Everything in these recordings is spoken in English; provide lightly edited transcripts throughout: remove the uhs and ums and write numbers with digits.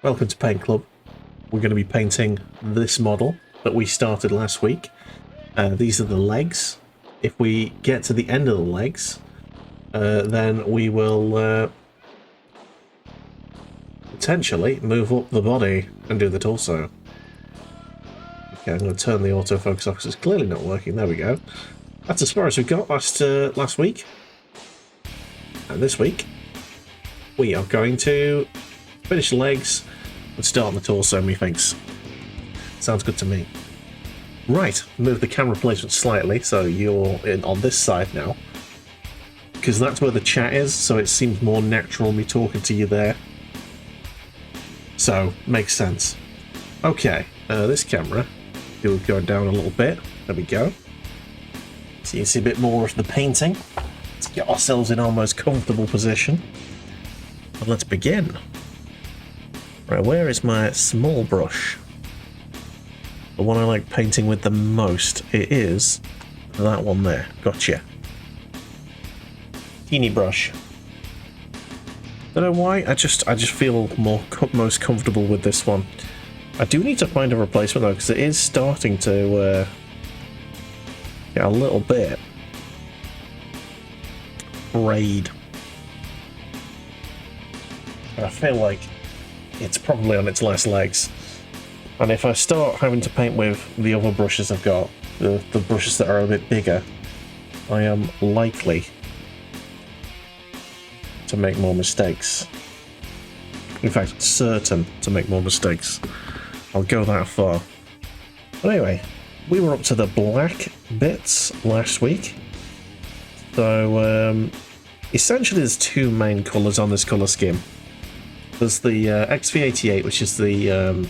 Welcome to Paint Club. We're going to be painting this model that we started last week. These are the legs. If we get to the end of the legs, then we will potentially move up the body and do the torso. Okay, I'm going to turn the autofocus off because it's clearly not working. There we go. That's as far as we got last week. And this week, we are going to finish the legs and start on the torso, methinks. Sounds good to me. Right, move the camera placement slightly so you're on this side now, because that's where the chat is, so it seems more natural me talking to you there. So, makes sense. Okay, this camera, we'll go down a little bit. There we go. So you can see a bit more of the painting. Let's get ourselves in our most comfortable position. And let's begin. Right, where is my small brush? The one I like painting with the most. It is that one there. Gotcha. Teeny brush. Don't know why. I just feel most comfortable with this one. I do need to find a replacement though, because it is starting to get a little bit frayed. I feel like it's probably on its last legs. And if I start having to paint with the other brushes I've got, the brushes that are a bit bigger, I am likely to make more mistakes. In fact, certain to make more mistakes. I'll go that far. But anyway, we were up to the black bits last week. So, essentially there's two main colours on this colour scheme. There's the XV88, which is the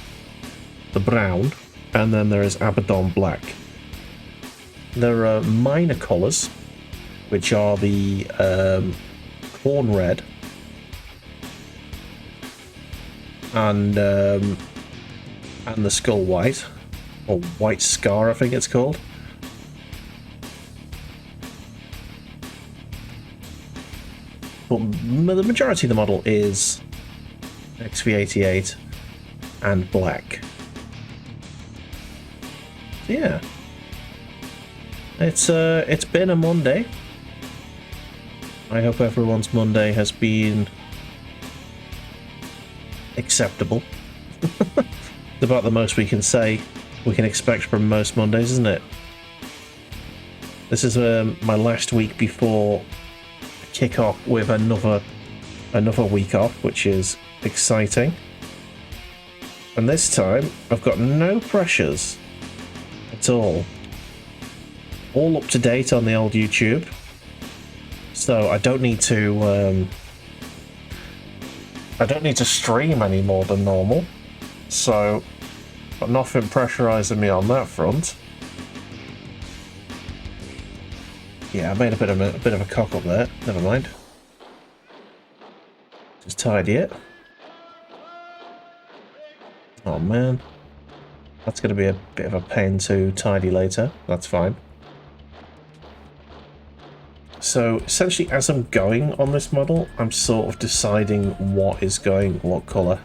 brown, and then there is Abaddon black. There are minor colours, which are the corn red and the skull white, or white scar, I think it's called. But the majority of the model is XV88 and black. Yeah, it's been a Monday. I hope everyone's Monday has been acceptable. It's about the most we can expect from most Mondays, isn't it? This is my last week before I kick off with another week off, which is exciting. And this time I've got no pressures at all up to date on the old YouTube, so I don't need to stream any more than normal, so got nothing pressurizing me on that front. Yeah, I made a bit of a cock up there. Never mind. Just tidy it. Oh man, that's going to be a bit of a pain to tidy later. That's fine. So essentially, as I'm going on this model, I'm sort of deciding what is going what colour.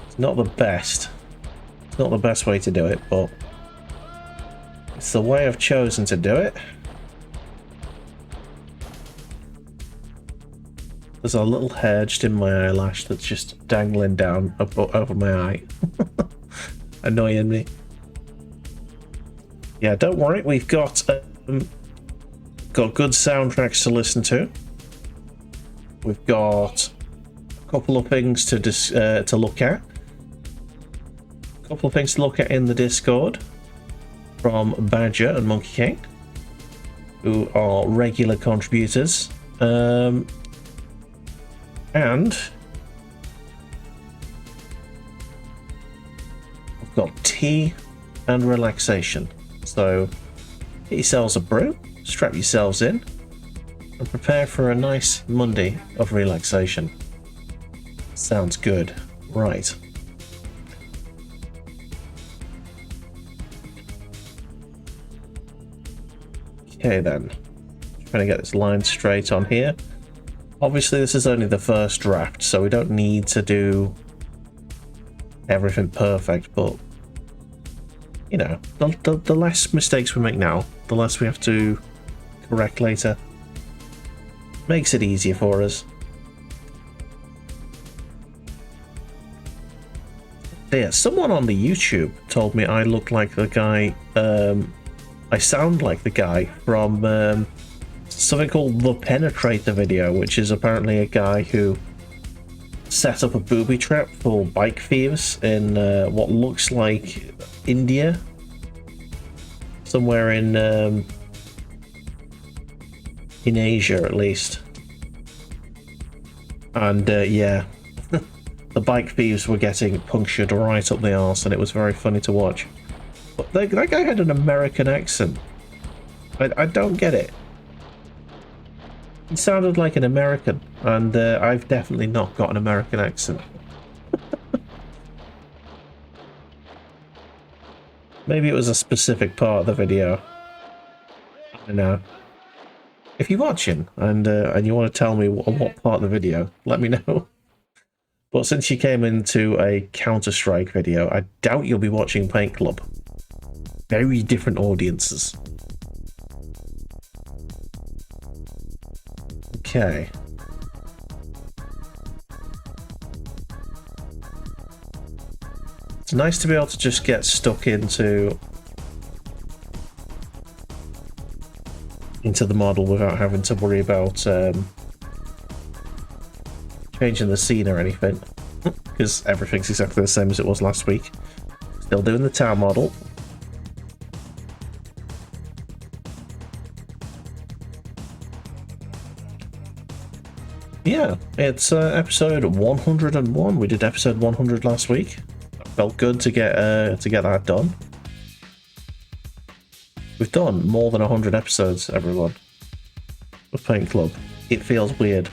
It's not the best. It's not the best way to do it, but it's the way I've chosen to do it. There's a little hair just in my eyelash that's just dangling down over my eye. Annoying me. Yeah, don't worry, we've got good soundtracks to listen to. We've got a couple of things to look at. A couple of things to look at in the Discord from Badger and Monkey King, who are regular contributors. And we've got tea and relaxation. So get yourselves a brew, strap yourselves in, and prepare for a nice Monday of relaxation. Sounds good. Right. Okay then. Trying to get this line straight on here. Obviously this is only the first draft, so we don't need to do everything perfect, but you know, the less mistakes we make now, the less we have to correct later. Makes it easier for us. Yeah, someone on the YouTube told me I look like the guy, I sound like the guy from something called The Penetrator video, which is apparently a guy who set up a booby trap for bike thieves in what looks like India. Somewhere in Asia, at least. And yeah, the bike thieves were getting punctured right up the arse, and it was very funny to watch. But that guy had an American accent. I don't get it. He sounded like an American, and I've definitely not got an American accent. Maybe it was a specific part of the video. I don't know. If you're watching and you want to tell me what part of the video, let me know. But since you came into a Counter-Strike video, I doubt you'll be watching Paint Club. Very different audiences. Okay. It's nice to be able to just get stuck into the model without having to worry about changing the scene or anything, because everything's exactly the same as it was last week. Still doing the town model. Yeah, it's episode 101. We did episode 100 last week. Felt good to get that done. We've done more than 100 episodes, everyone, of Paint Club. It feels weird.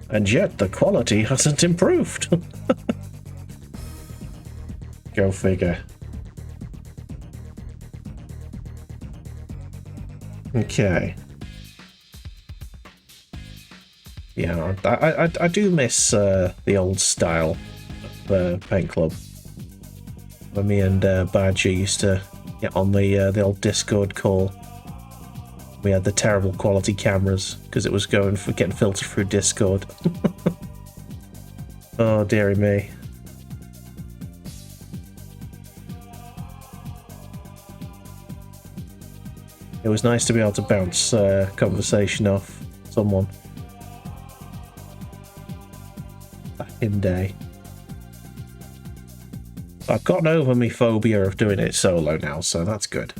And yet the quality hasn't improved. Go figure. Okay. Yeah, I do miss the old style of Paint Club. When me and Badger used to get on the old Discord call. We had the terrible quality cameras because it was getting filtered through Discord. Oh dearie me. It was nice to be able to bounce conversation off someone back in day. I've gotten over my phobia of doing it solo now, so that's good.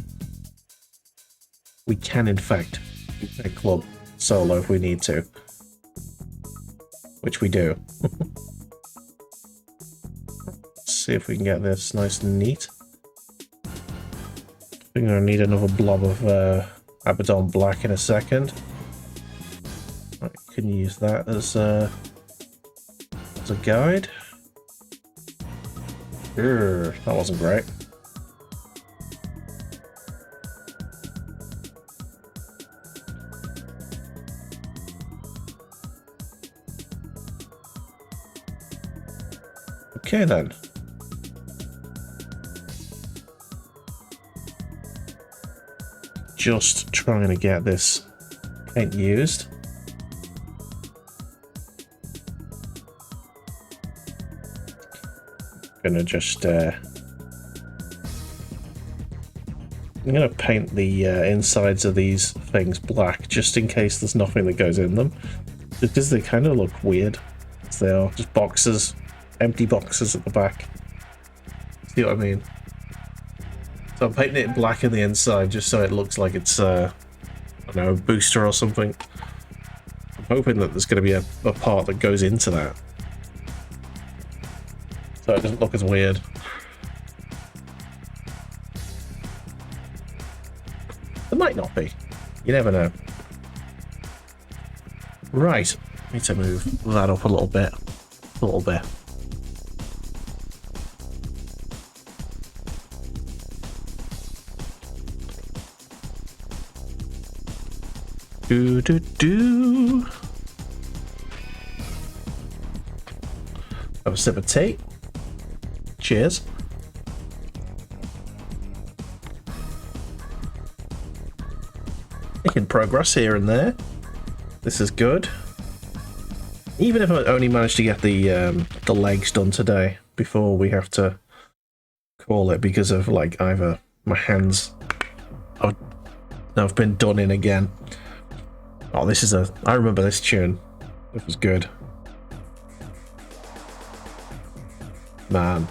We can, in fact, do a club solo if we need to. Which we do. Let's see if we can get this nice and neat. I think I need another blob of Abaddon Black in a second. Right, can use that as a guide. That wasn't great. Okay then. Just trying to get this paint used. Gonna just I'm gonna paint the insides of these things black just in case there's nothing that goes in them, because they kind of look weird as they are, just boxes, empty boxes at the back. See what I mean? So I'm painting it black in the inside just so it looks like it's I don't know, a booster or something. I'm hoping that there's going to be a part that goes into that, so it doesn't look as weird. There might not be. You never know. Right. Need to move that up a little bit. A little bit. Do do do. Have a sip of tea. Cheers. Making progress here and there. This is good. Even if I only managed to get the legs done today before we have to call it because of like either my hands I've been done in again. Oh, this is I remember this tune. It was good. Man.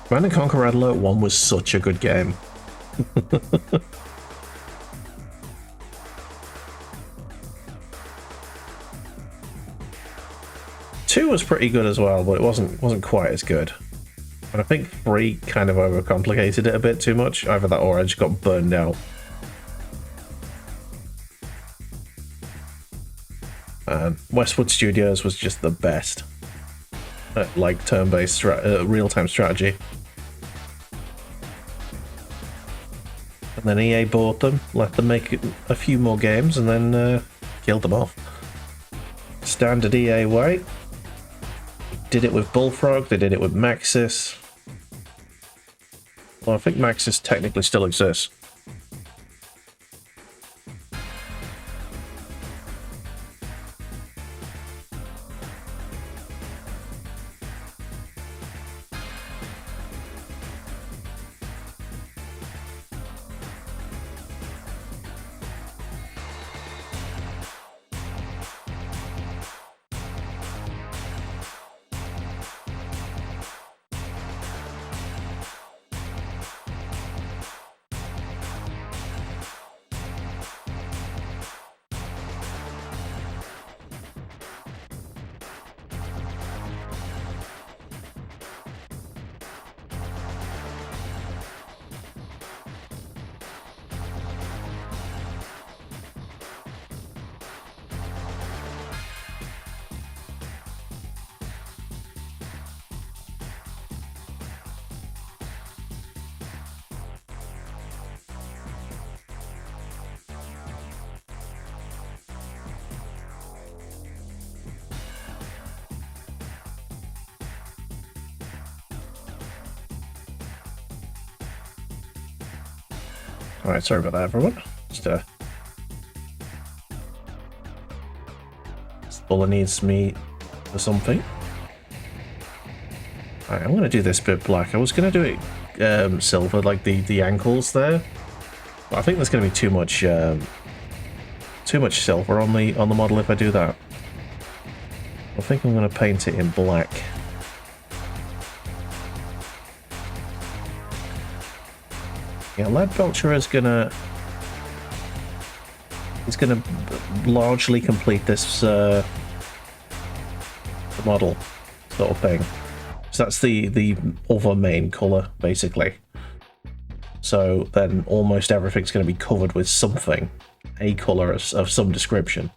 Command & Conquer Red Alert 1 was such a good game. 2 was pretty good as well, but it wasn't quite as good. And I think 3 kind of overcomplicated it a bit too much. Either that or I just got burned out. And Westwood Studios was just the best at like turn-based real-time strategy. And then EA bought them, let them make a few more games, and then killed them off. Standard EA way. Did it with Bullfrog, they did it with Maxis. Well, I think Maxis technically still exists. Alright, sorry about that, everyone. Just, Buller needs me for something. Alright, I'm going to do this bit black. I was going to do it silver, like the ankles there. But I think there's going to be too much silver on the model if I do that. I think I'm going to paint it in black. Yeah, Lead Belcher is gonna largely complete this model sort of thing. So that's the other main colour basically. So then almost everything's going to be covered with something, a colour of some description.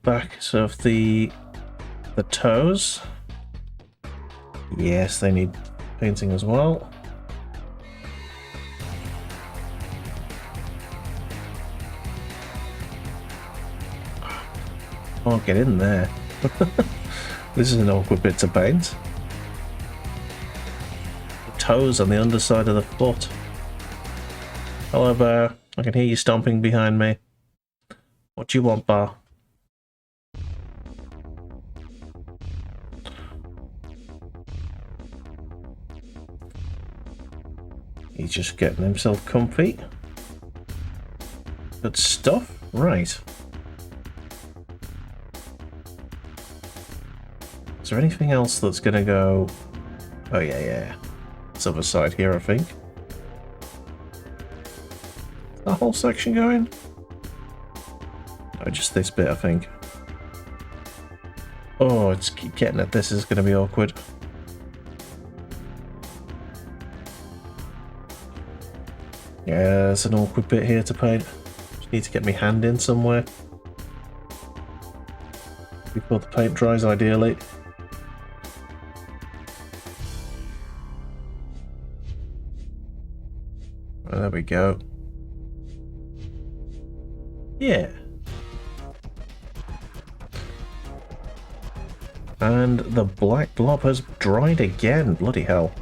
Backs of the toes. Yes, they need painting as well. Oh, get in there. This is an awkward bit to paint. The toes on the underside of the foot. Hello, Bear. I can hear you stomping behind me. What do you want, Bar? He's just getting himself comfy. Good stuff. Right. Is there anything else that's going to go... Oh, yeah. This other side here, I think. Is that whole section going? No, just this bit, I think. Oh, it's getting at this is going to be awkward. Yeah, there's an awkward bit here to paint. Just need to get my hand in somewhere before the paint dries, ideally. Well, there we go. Yeah. And the black blob has dried again. Bloody hell.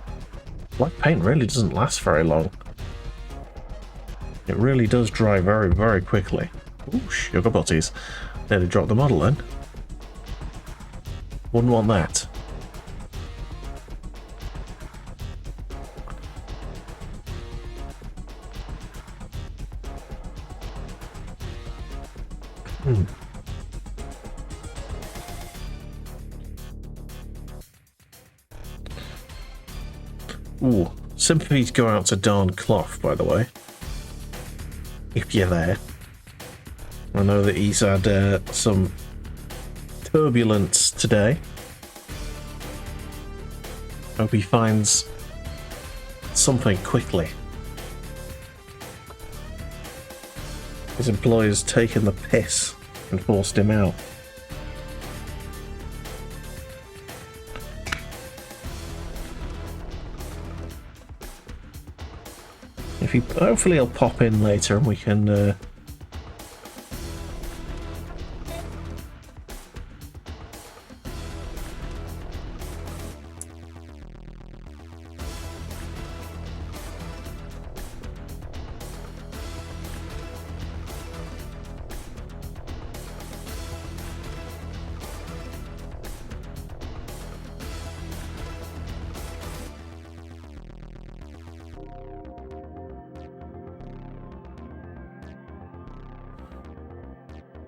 Black paint really doesn't last very long. It really does dry very, very quickly. Ooh, sugar butties. Nearly dropped the model then. Wouldn't want that. Ooh, sympathies go out to Darn Clough, by the way. If you're there. I know that he's had some turbulence today. Hope he finds something quickly. His employer's taken the piss and forced him out. If he, hopefully he'll pop in later and we can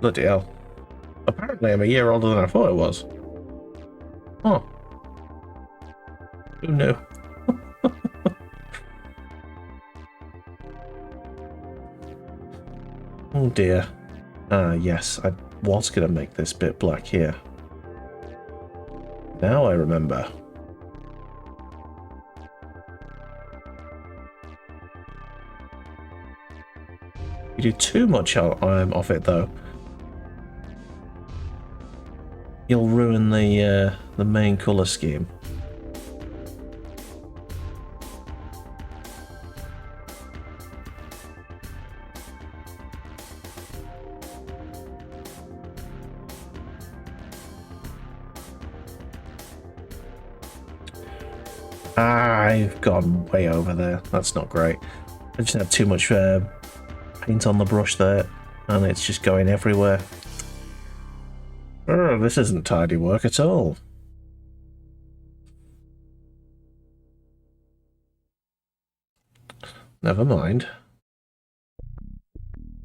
bloody hell. Apparently I'm a year older than I thought I was. Huh. Who knew? Oh dear. Yes, I was going to make this bit black here. Now I remember. You do too much of it though, you'll ruin the main colour scheme. I've gone way over there. That's not great. I just had too much paint on the brush there, and it's just going everywhere. Oh, this isn't tidy work at all. Never mind.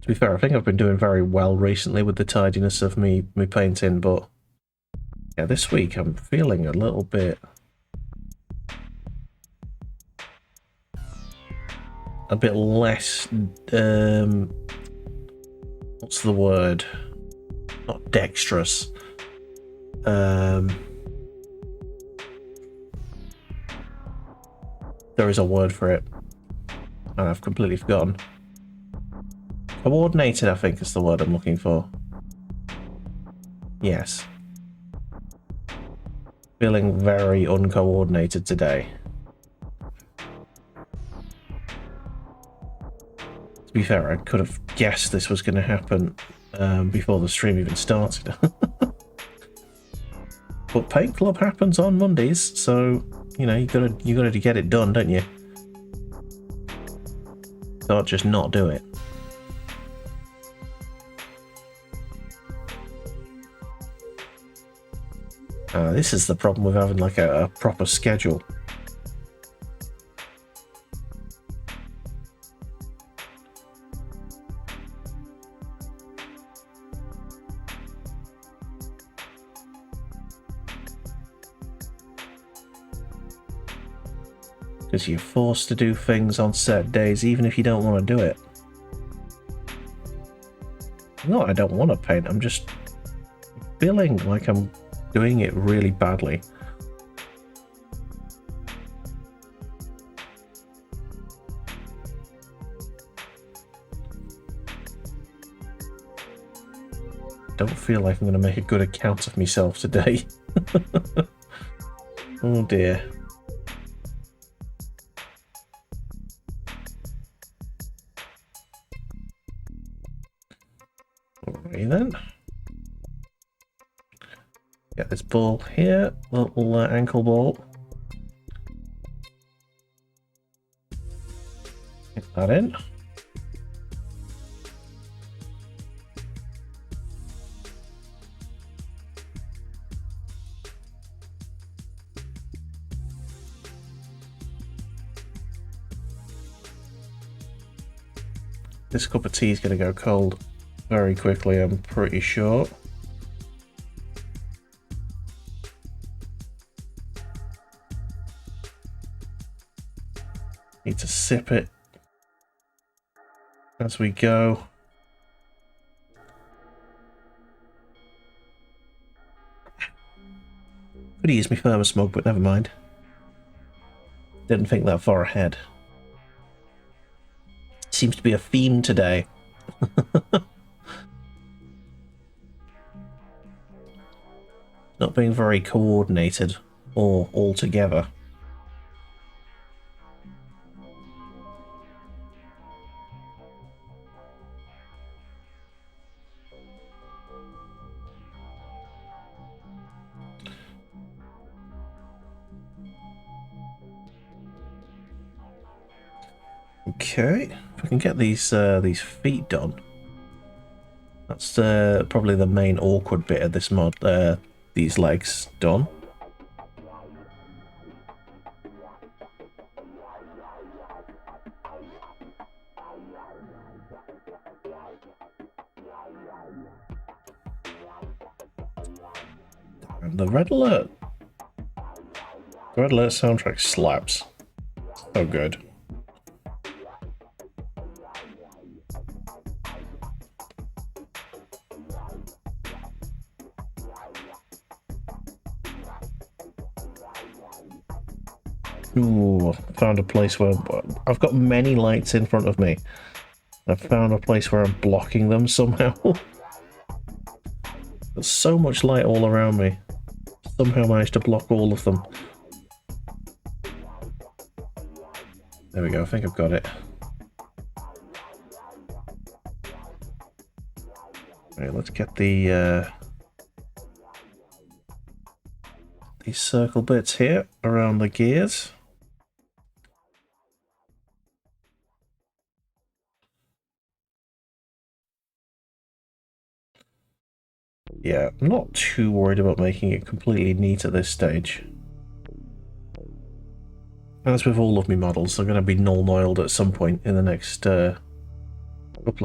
To be fair, I think I've been doing very well recently with the tidiness of me painting, but yeah, this week I'm feeling a little bit... a bit less, what's the word? Not dexterous. There is a word for it, and I've completely forgotten. Coordinated, I think, is the word I'm looking for. Yes. Feeling very uncoordinated today. To be fair, I could have guessed this was going to happen before the stream even started. But Paint Club happens on Mondays, so you know you gotta get it done, don't you? Can't just not do it. This is the problem with having like a proper schedule. Because you're forced to do things on set days, even if you don't want to do it. No, I don't want to paint. I'm just feeling like I'm doing it really badly. Don't feel like I'm going to make a good account of myself today. Oh dear. Alrighty then. Get this ball here, little ankle ball. Get that in. This cup of tea is going to go cold very quickly, I'm pretty sure. Need to sip it as we go. Could use me thermos smoke, but never mind. Didn't think that far ahead. Seems to be a theme today. Not being very coordinated or all together. Okay, if I can get these feet done, that's probably the main awkward bit of this mod. These legs done. And the Red Alert. The Red Alert soundtrack slaps. So good. Ooh, found a place where I've got many lights in front of me. I've found a place where I'm blocking them somehow. There's so much light all around me. Somehow managed to block all of them. There we go, I think I've got it. Alright, let's get the these circle bits here around the gears. Yeah, I'm not too worried about making it completely neat at this stage. As with all of my models, they're going to be null-noiled at some point in the next couple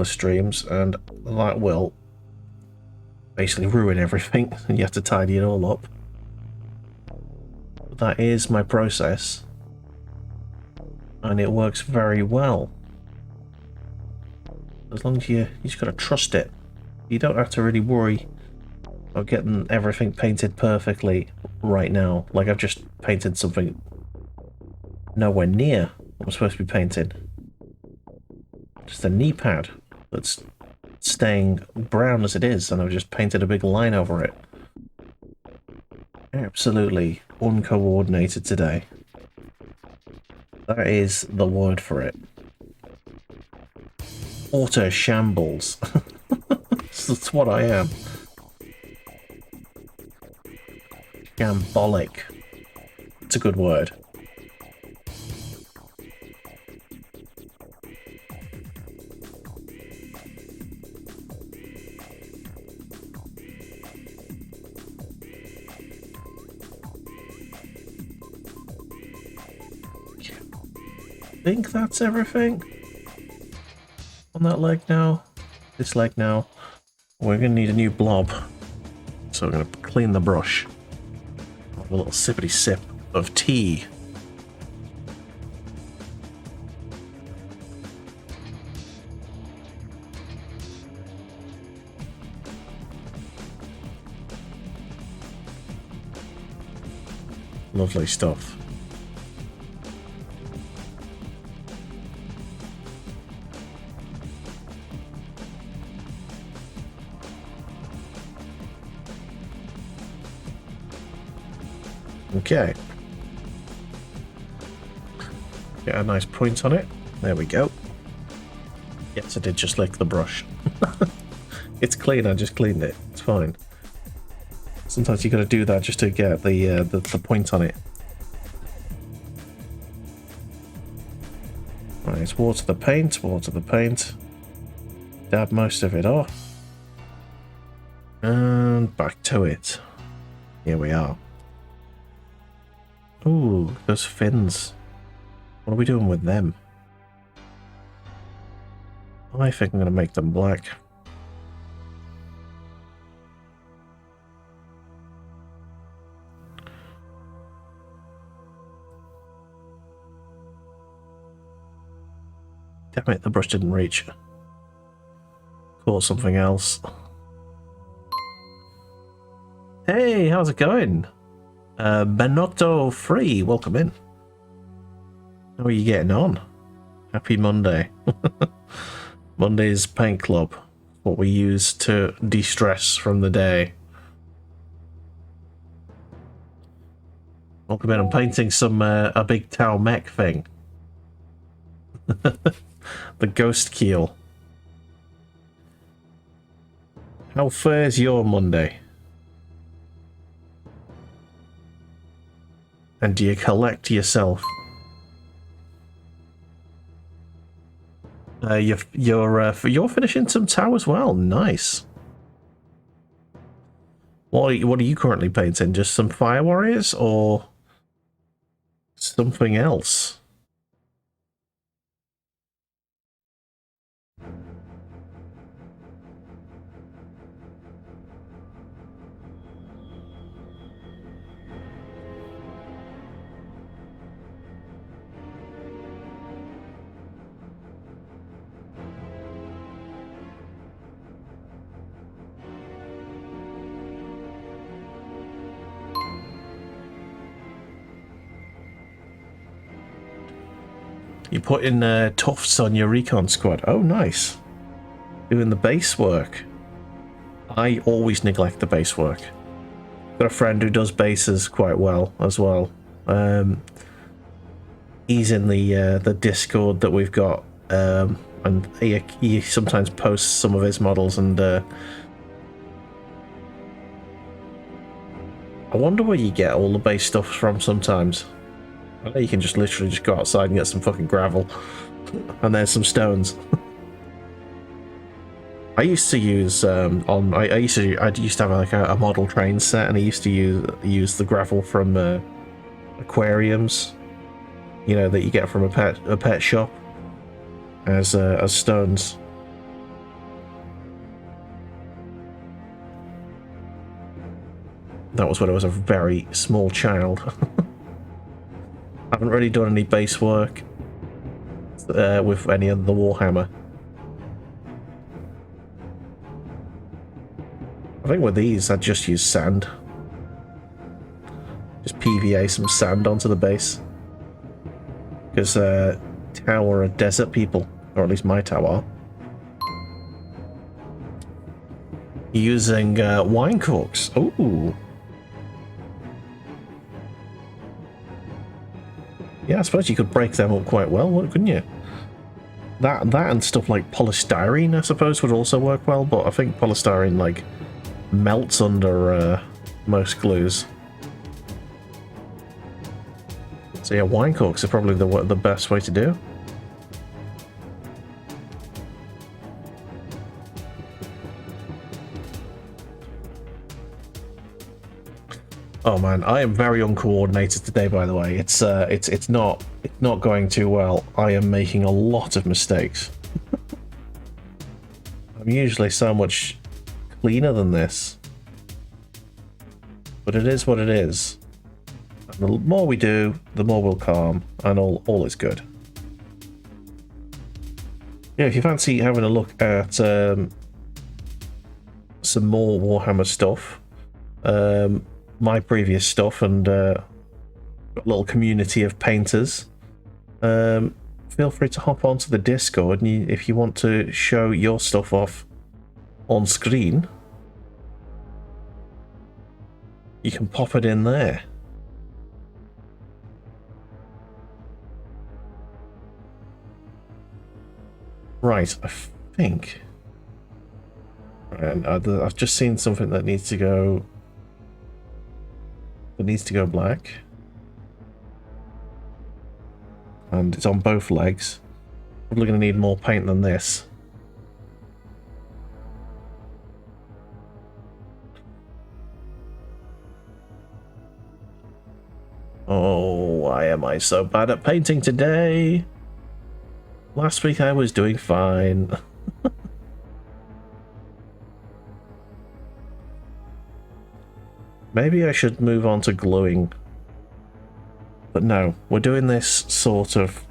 of streams, and that will basically ruin everything, and you have to tidy it all up. But that is my process, and it works very well. As long as you just got to trust it. You don't have to really worry about getting everything painted perfectly right now. Like, I've just painted something nowhere near what I'm supposed to be painting. Just a knee pad that's staying brown as it is, and I've just painted a big line over it. Absolutely uncoordinated today. That is the word for it. Auto shambles. That's what I am. Shambolic. It's a good word. I think that's everything on that leg now. This leg now. We're going to need a new blob. So we're going to clean the brush. Have a little sippity sip of tea. Lovely stuff. Okay. Get a nice point on it. There we go. Yes, I did just lick the brush. It's clean, I just cleaned it. It's fine. Sometimes you gotta do that just to get the point on it. Right, water the paint, water the paint. Dab most of it off. And back to it. Here we are. Ooh, those fins. What are we doing with them? I think I'm going to make them black. Damn it, the brush didn't reach. Caught something else. Hey, how's it going? Benotto Free, welcome in. How are you getting on? Happy Monday. Monday's paint club. What we use to de-stress from the day. Welcome in, I'm painting some, a big Tau mech thing. The Ghostkeel. How fares your Monday? And do you collect yourself? You're finishing some Tau as well. Nice. What are you currently painting? Just some Fire Warriors or something else? You put in tufts on your recon squad. Oh, nice. Doing the base work. I always neglect the base work. Got a friend who does bases quite well as well. He's in the Discord that we've got, and he sometimes posts some of his models. And I wonder where you get all the base stuff from sometimes. I know you can just literally just go outside and get some fucking gravel, and there's some stones. I used to use I used to have like a model train set, and I used to use the gravel from aquariums, you know, that you get from a pet shop as stones. That was when I was a very small child. I haven't really done any base work with any of the Warhammer. I think with these, I'd just use sand. Just PVA some sand onto the base. Because Tau are desert people, or at least my Tau are. Using wine corks. Ooh. Yeah, I suppose you could break them up quite well, couldn't you? That and stuff like polystyrene, I suppose, would also work well, but I think polystyrene, like, melts under most glues. So yeah, wine corks are probably the best way to do. Oh man, I am very uncoordinated today, by the way. It's not going too well. I am making a lot of mistakes. I'm usually so much cleaner than this. But it is what it is. And the more we do, the more we'll calm, and all is good. Yeah, if you fancy having a look at some more Warhammer stuff, my previous stuff, and got a little community of painters, feel free to hop onto the Discord, and if you want to show your stuff off on screen, you can pop it in there. Right, I think And I've just seen something that needs to go... It needs to go black. And it's on both legs. Probably going to need more paint than this. Oh, why am I so bad at painting today? Last week I was doing fine. Maybe I should move on to gluing. But no, we're doing this sort of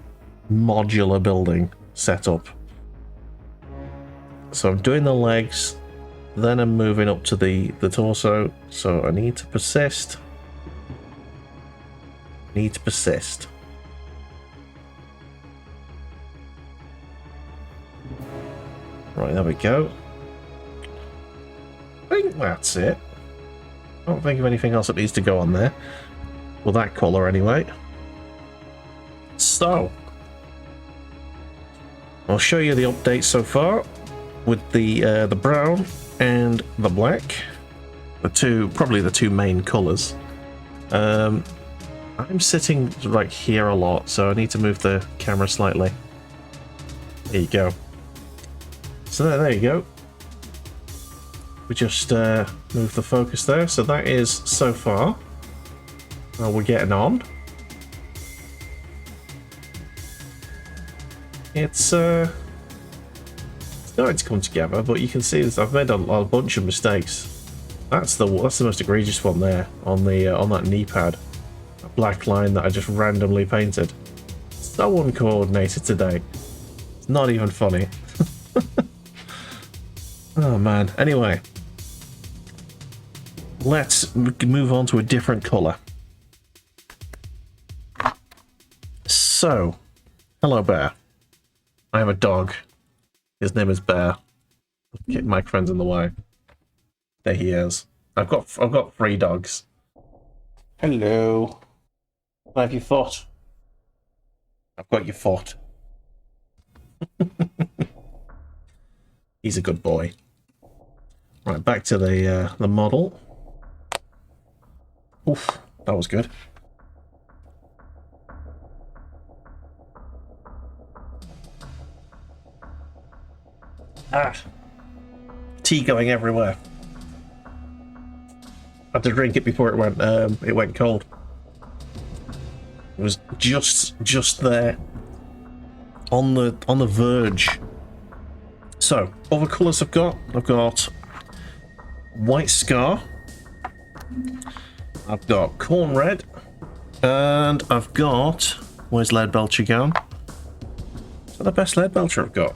modular building setup. So I'm doing the legs, then I'm moving up to the torso. So I need to persist. Need to persist. Right, there we go. I think that's it. I don't think of anything else that needs to go on there. Well, that colour anyway. So, I'll show you the updates so far with the brown and the black. Probably the two main colours. I'm sitting right here a lot, so I need to move the camera slightly. There you go. So there you go. We just move the focus there. So that is so far. We're getting on. It's starting to come together, but you can see I've made a bunch of mistakes. That's the most egregious one there on the on that knee pad. A black line that I just randomly painted. So uncoordinated today. It's not even funny. Oh man. Anyway, let's move on to a different colour. So, hello Bear. I have a dog. His name is Bear. Get my friends in the way. There he is. I've got 3 dogs. Hello. What have you thought? I've got your foot. He's a good boy. Right, back to the model. Oof, that was good. Ah, tea going everywhere. I had to drink it before it went cold. It was just there on the verge. So, other colours I've got white scar, I've got corn red, and I've got, where's lead belcher gone? Is that the best lead belcher I've got?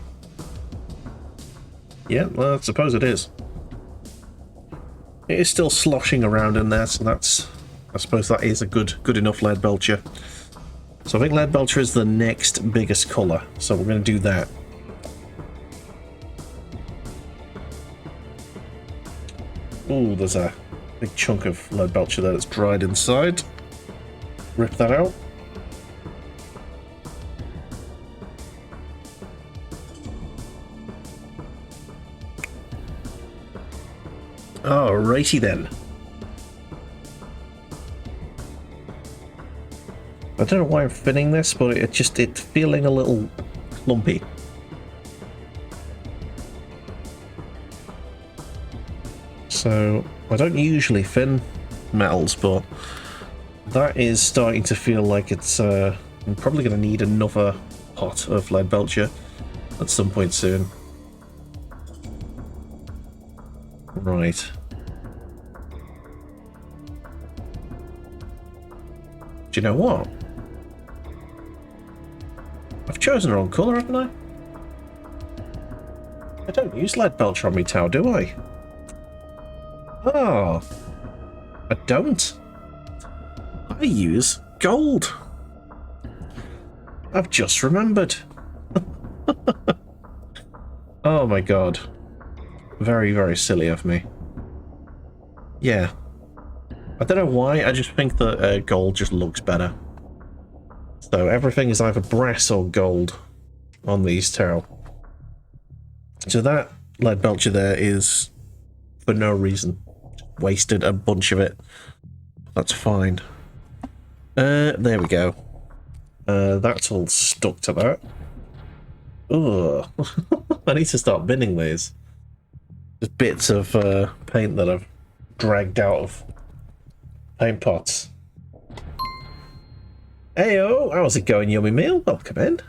Yeah, well, I suppose it is. It is still sloshing around in there, so I suppose that is a good enough lead belcher. So I think lead belcher is the next biggest colour, so we're going to do that. Ooh, there's a big chunk of lead belcher there that's dried inside. Rip that out. Alrighty then. I don't know why I'm finning this, but it's feeling a little clumpy. So I don't usually fin metals, but that is starting to feel like it's I'm probably going to need another pot of lead belcher at some point soon. Right. Do you know what? I've chosen the wrong colour, haven't I? I don't use lead belcher on me towel, do I? Oh, I don't. I use gold. I've just remembered. Oh my god. Very, very silly of me. Yeah. I don't know why, I just think that gold just looks better. So everything is either brass or gold on these tarot. So that lead belcher there is for no reason. Wasted a bunch of it. That's fine. There we go. That's all stuck to that. Ugh. I need to start binning these. Just bits of paint that I've dragged out of paint pots. Heyo, how's it going, Yummy Meal? Welcome in.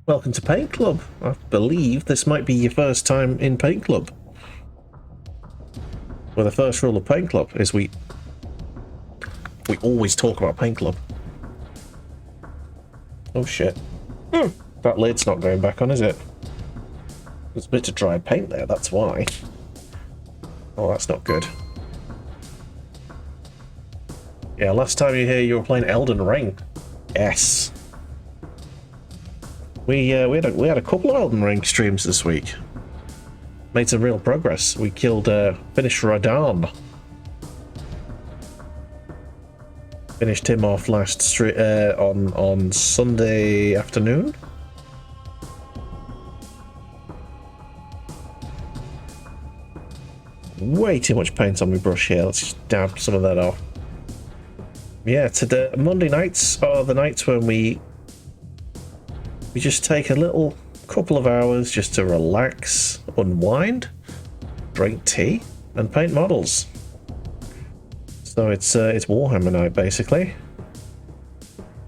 Welcome to Paint Club. I believe this might be your first time in Paint Club. Well, the first rule of Paint Club is we always talk about Paint Club. Oh shit. That lid's not going back on, is it? There's a bit of dry paint there, that's why. Oh, that's not good. Yeah, last time you were here, you were playing Elden Ring. Yes. We had a couple of Elden Ring streams this week. Made some real progress. We killed, finished Radahn. Finished him off last on Sunday afternoon. Way too much paint on my brush here. Let's just dab some of that off. Yeah, today Monday nights are the nights when we just take a little couple of hours just to relax, unwind, drink tea, and paint models. So it's Warhammer night basically.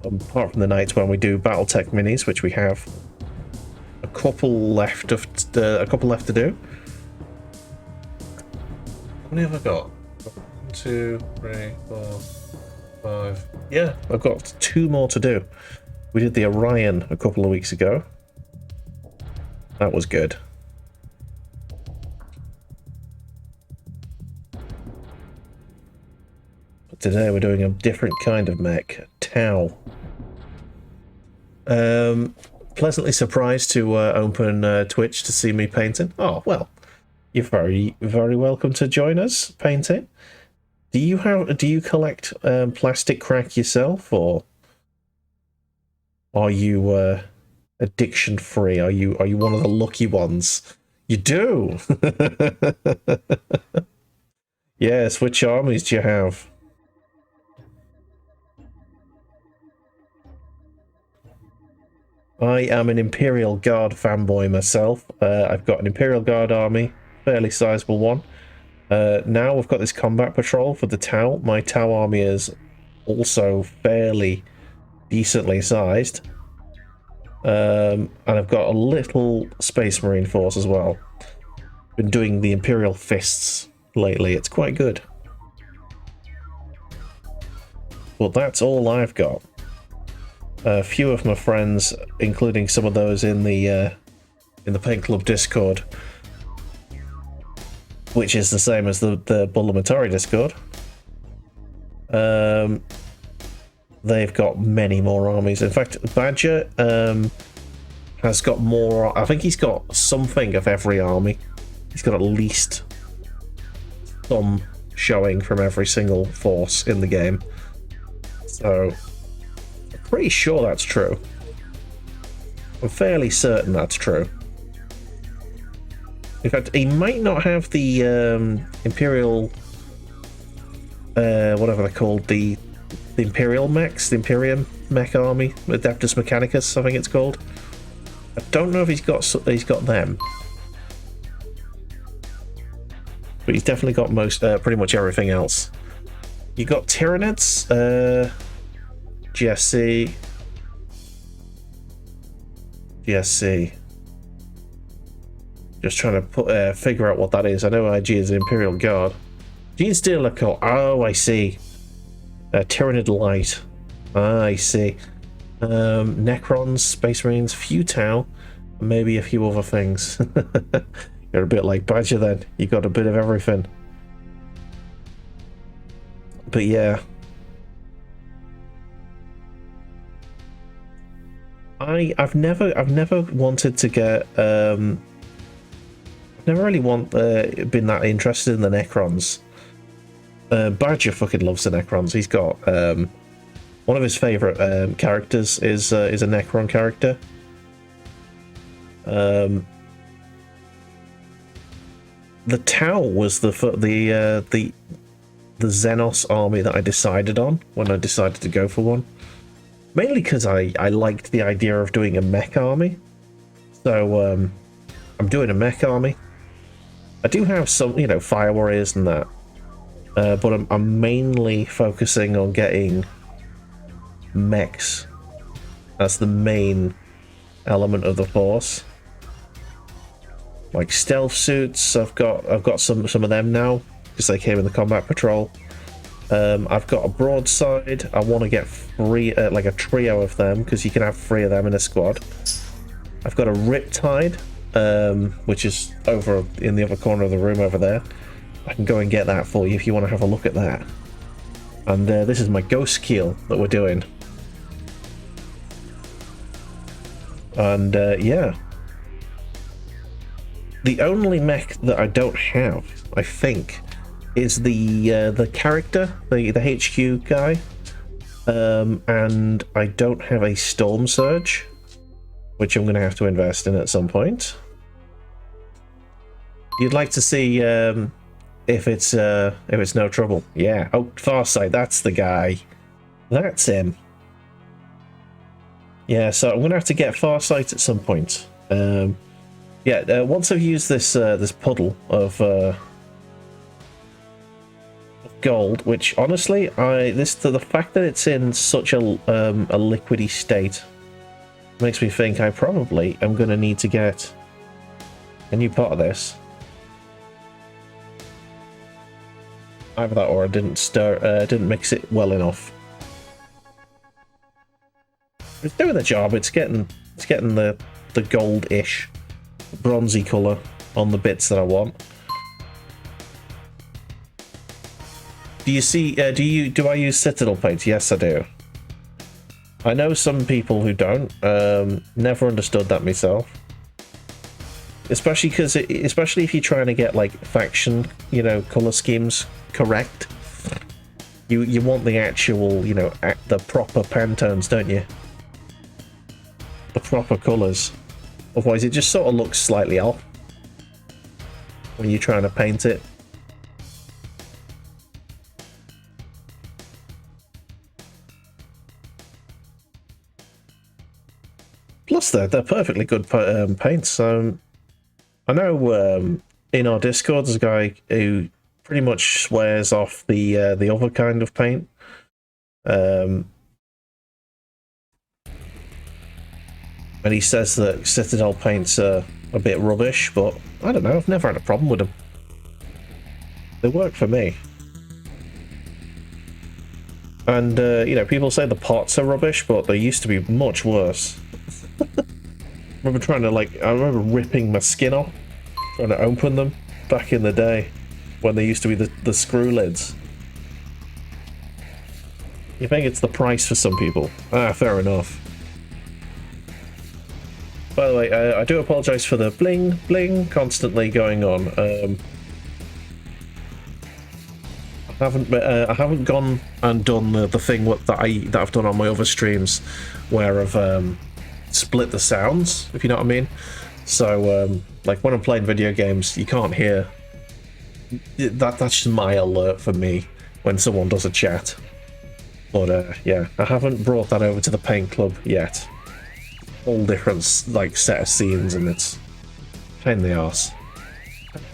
Apart from the nights when we do BattleTech minis, which we have a couple left to do. How many have I got? 1, 2, 3, 4, 5. Yeah, I've got 2 more to do. We did the Orion a couple of weeks ago. That was good. But today we're doing a different kind of mech, Tau. Pleasantly surprised to open Twitch to see me painting. Oh well. You're very, very welcome to join us painting. Do you collect plastic crack yourself, or are you addiction free? Are you one of the lucky ones? You do. Yes. Which armies do you have? I am an Imperial Guard fanboy myself. I've got an Imperial Guard army. Fairly sizable one. Now we've got this combat patrol for the Tau. My Tau army is also fairly decently sized. And I've got a little Space Marine force as well. Been doing the Imperial Fists lately. It's quite good. But that's all I've got. A few of my friends, including some of those in the Paint Club Discord, which is the same as the Bullamatari Discord. They've got many more armies. In fact, Badger has got more. I think he's got something of every army. He's got at least some showing from every single force in the game. So, I'm pretty sure that's true. I'm fairly certain that's true. In fact, he might not have the Imperial, whatever they're called, the Imperial mechs, the Imperium mech army, Adeptus Mechanicus, I think it's called. I don't know if he's got them, but he's definitely got pretty much everything else. You got Tyranids, GSC. Just trying to figure out what that is. I know IG is an Imperial Guard. Gene Stealer Call. Oh, I see. Tyranid Light. Ah, I see. Necrons, Space Marines, few Tau, maybe a few other things. You're a bit like Badger then. You got a bit of everything. But yeah. I've never wanted to get never really been that interested in the Necrons. Badger fucking loves the Necrons. He's got one of his favourite characters is a Necron character. the Tau was the Xenos army that I decided on when I decided to go for one. Mainly because I liked the idea of doing a mech army. So I'm doing a mech army. I do have some, you know, fire warriors and that. But I'm mainly focusing on getting mechs as the main element of the force. Like stealth suits, I've got some of them now because they came in the combat patrol. I've got a broadside. I want to get like a trio of them because you can have 3 of them in a squad. I've got a riptide, which is over in the other corner of the room over there. I can go and get that for you if you want to have a look at that. And this is my Ghostkeel that we're doing. And yeah. The only mech that I don't have, I think, is the character, the HQ guy. And I don't have a Storm Surge, which I'm going to have to invest in at some point. You'd like to see if it's no trouble. Yeah. Oh, Farsight, that's the guy. That's him. Yeah, so I'm gonna have to get Farsight at some point. Yeah, once I've used this this puddle of gold, which honestly, the fact that it's in such a liquidy state makes me think I probably am gonna need to get a new pot of this. Either that or I didn't mix it well enough. It's doing the job. It's getting the gold-ish, bronzy color on the bits that I want. Do you see? Do I use Citadel paint? Yes, I do. I know some people who don't. Never understood that myself. Especially if you're trying to get like faction, you know, color schemes correct. You want the actual, you know, the proper Pantones, don't you? The proper colors. Otherwise, it just sort of looks slightly off when you're trying to paint it. Plus, they're perfectly good paints. I know in our Discord there's a guy who pretty much swears off the other kind of paint. And he says that Citadel paints are a bit rubbish, but I don't know, I've never had a problem with them. They work for me. And, you know, people say the pots are rubbish, but they used to be much worse. I remember ripping my skin off, trying to open them back in the day, when they used to be the screw lids. You think it's the price for some people? Ah, fair enough. By the way, I do apologise for the bling bling constantly going on. I haven't gone and done the thing that I've done on my other streams, where I've split the sounds, if you know what I mean. So like when I'm playing video games, you can't hear that. That's just my alert for me when someone does a chat. But yeah, I haven't brought that over to the Paint Club yet. All different like set of scenes, and it's a pain in the arse.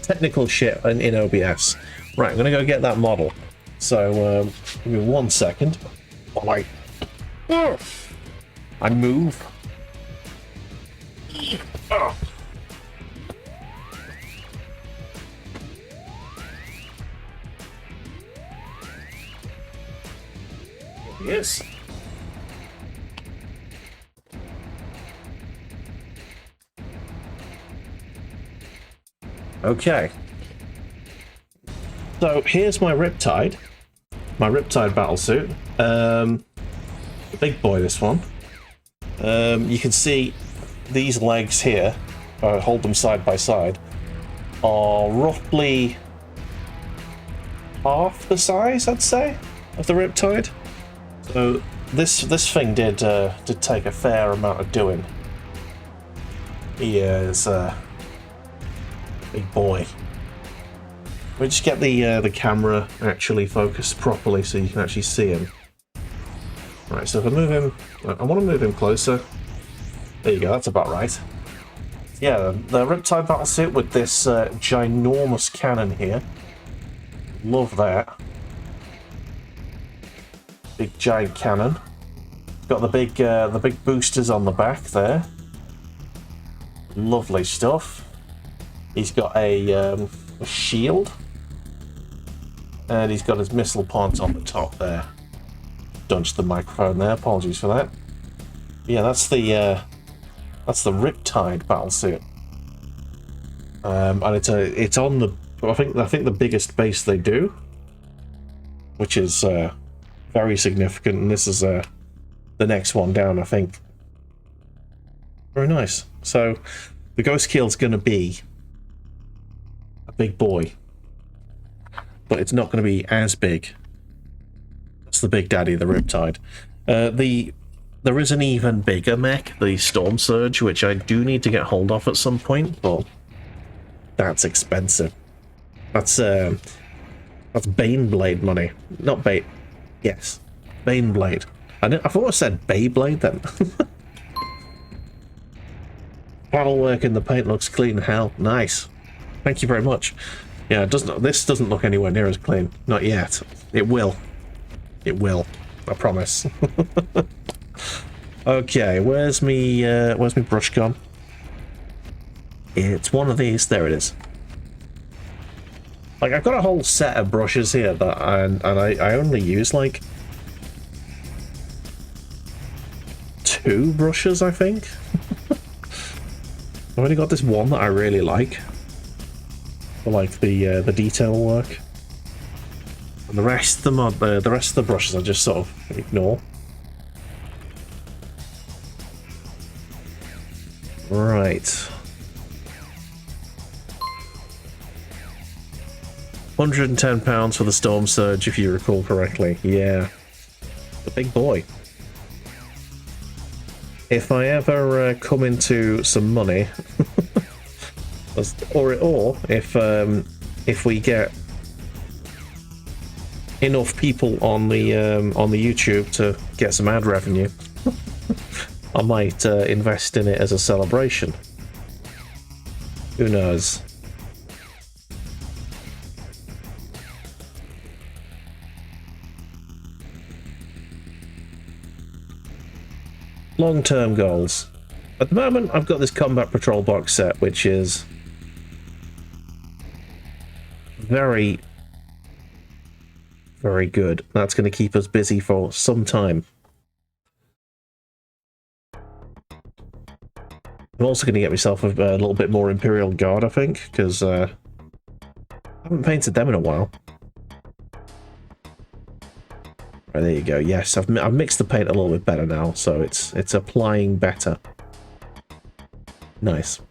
Technical shit in OBS. Right, I'm gonna go get that model. So give me 1 second while I move. Oh. Yes. Okay. So here's my Riptide Battlesuit. Big boy, this one. You can see these legs here, hold them side by side, are roughly half the size, I'd say, of the Riptide. So this thing did take a fair amount of doing. He is big boy. We just get the camera actually focused properly so you can actually see him. Right, so if I move him, I want to move him closer. There you go, that's about right. Yeah, the Riptide Battlesuit with this ginormous cannon here. Love that. Big giant cannon. Got the big boosters on the back there. Lovely stuff. He's got a shield, and he's got his missile points on the top there. Dunched the microphone there. Apologies for that. Yeah, that's the Riptide Battlesuit, and it's on the I think the biggest base they do, which is very significant. And this is the next one down, I think. Very nice. So the Ghostkeel's going to be a big boy, but it's not going to be as big. That's the big daddy, the Riptide. There is an even bigger mech, the Storm Surge, which I do need to get hold of at some point, but that's expensive. That's Baneblade money. Not Bait. Yes, Baneblade. I thought I said Beyblade then. Panel work in the paint looks clean hell. Nice. Thank you very much. Yeah, this doesn't look anywhere near as clean. Not yet. It will. It will. I promise. Okay, where's me brush gone? It's one of these. There it is. Like, I've got a whole set of brushes here that I only use like 2 brushes, I think. I've only got this one that I really like for like the detail work, and the rest of the brushes I just sort of ignore. Right. £110 for the Storm Surge, if you recall correctly. Yeah, the big boy. If I ever come into some money, or if we get enough people on the YouTube to get some ad revenue, I might invest in it as a celebration. Who knows? Long-term goals. At the moment, I've got this Combat Patrol box set, which is very, very good. That's going to keep us busy for some time. I'm also going to get myself a little bit more Imperial Guard, I think, because I haven't painted them in a while. Right, there you go. Yes, I've mixed the paint a little bit better now, so it's applying better. Nice.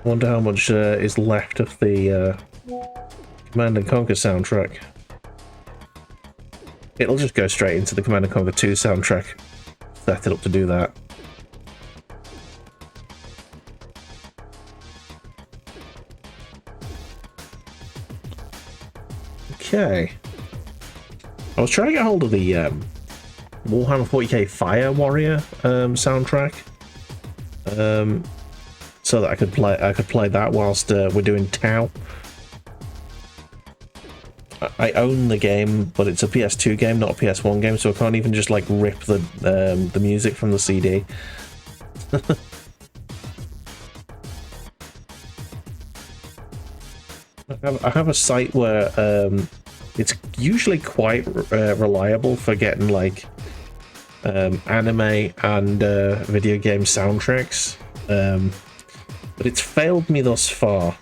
I wonder how much is left of the Command & Conquer soundtrack. It'll just go straight into the Command & Conquer 2 soundtrack. Set it up to do that. Okay. I was trying to get hold of the Warhammer 40k Fire Warrior soundtrack, so that I could play that whilst we're doing Tau. I own the game, but it's a PS2 game, not a PS1 game, so I can't even just like rip the music from the CD. I have a site where it's usually quite reliable for getting like anime and video game soundtracks, but it's failed me thus far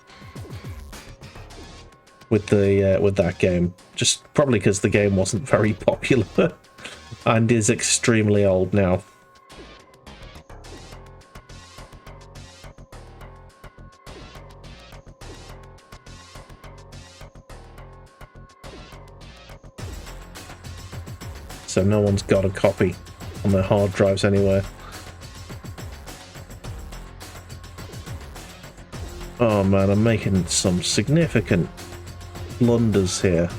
with that game. Just probably because the game wasn't very popular and is extremely old now. so no one's got a copy on their hard drives anywhere. Oh man, I'm making some significant blunders here.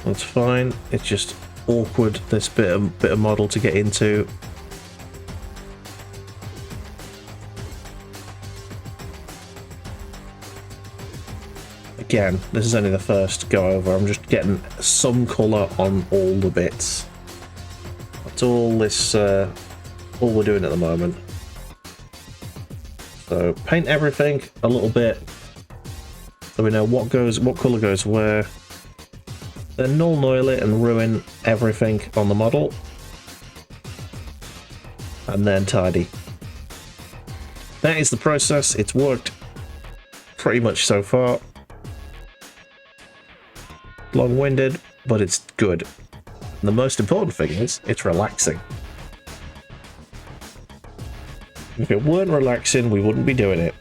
That's fine. It's just awkward, this bit of model to get into. Again, this is only the first go over. I'm just getting some colour on all the bits. That's all this, all we're doing at the moment. So paint everything a little bit, so we know what colour goes where. Then null noil it and ruin everything on the model, and then tidy. That is the process. It's worked pretty much so far. Long-winded, but it's good. And the most important thing is, it's relaxing. If it weren't relaxing, we wouldn't be doing it.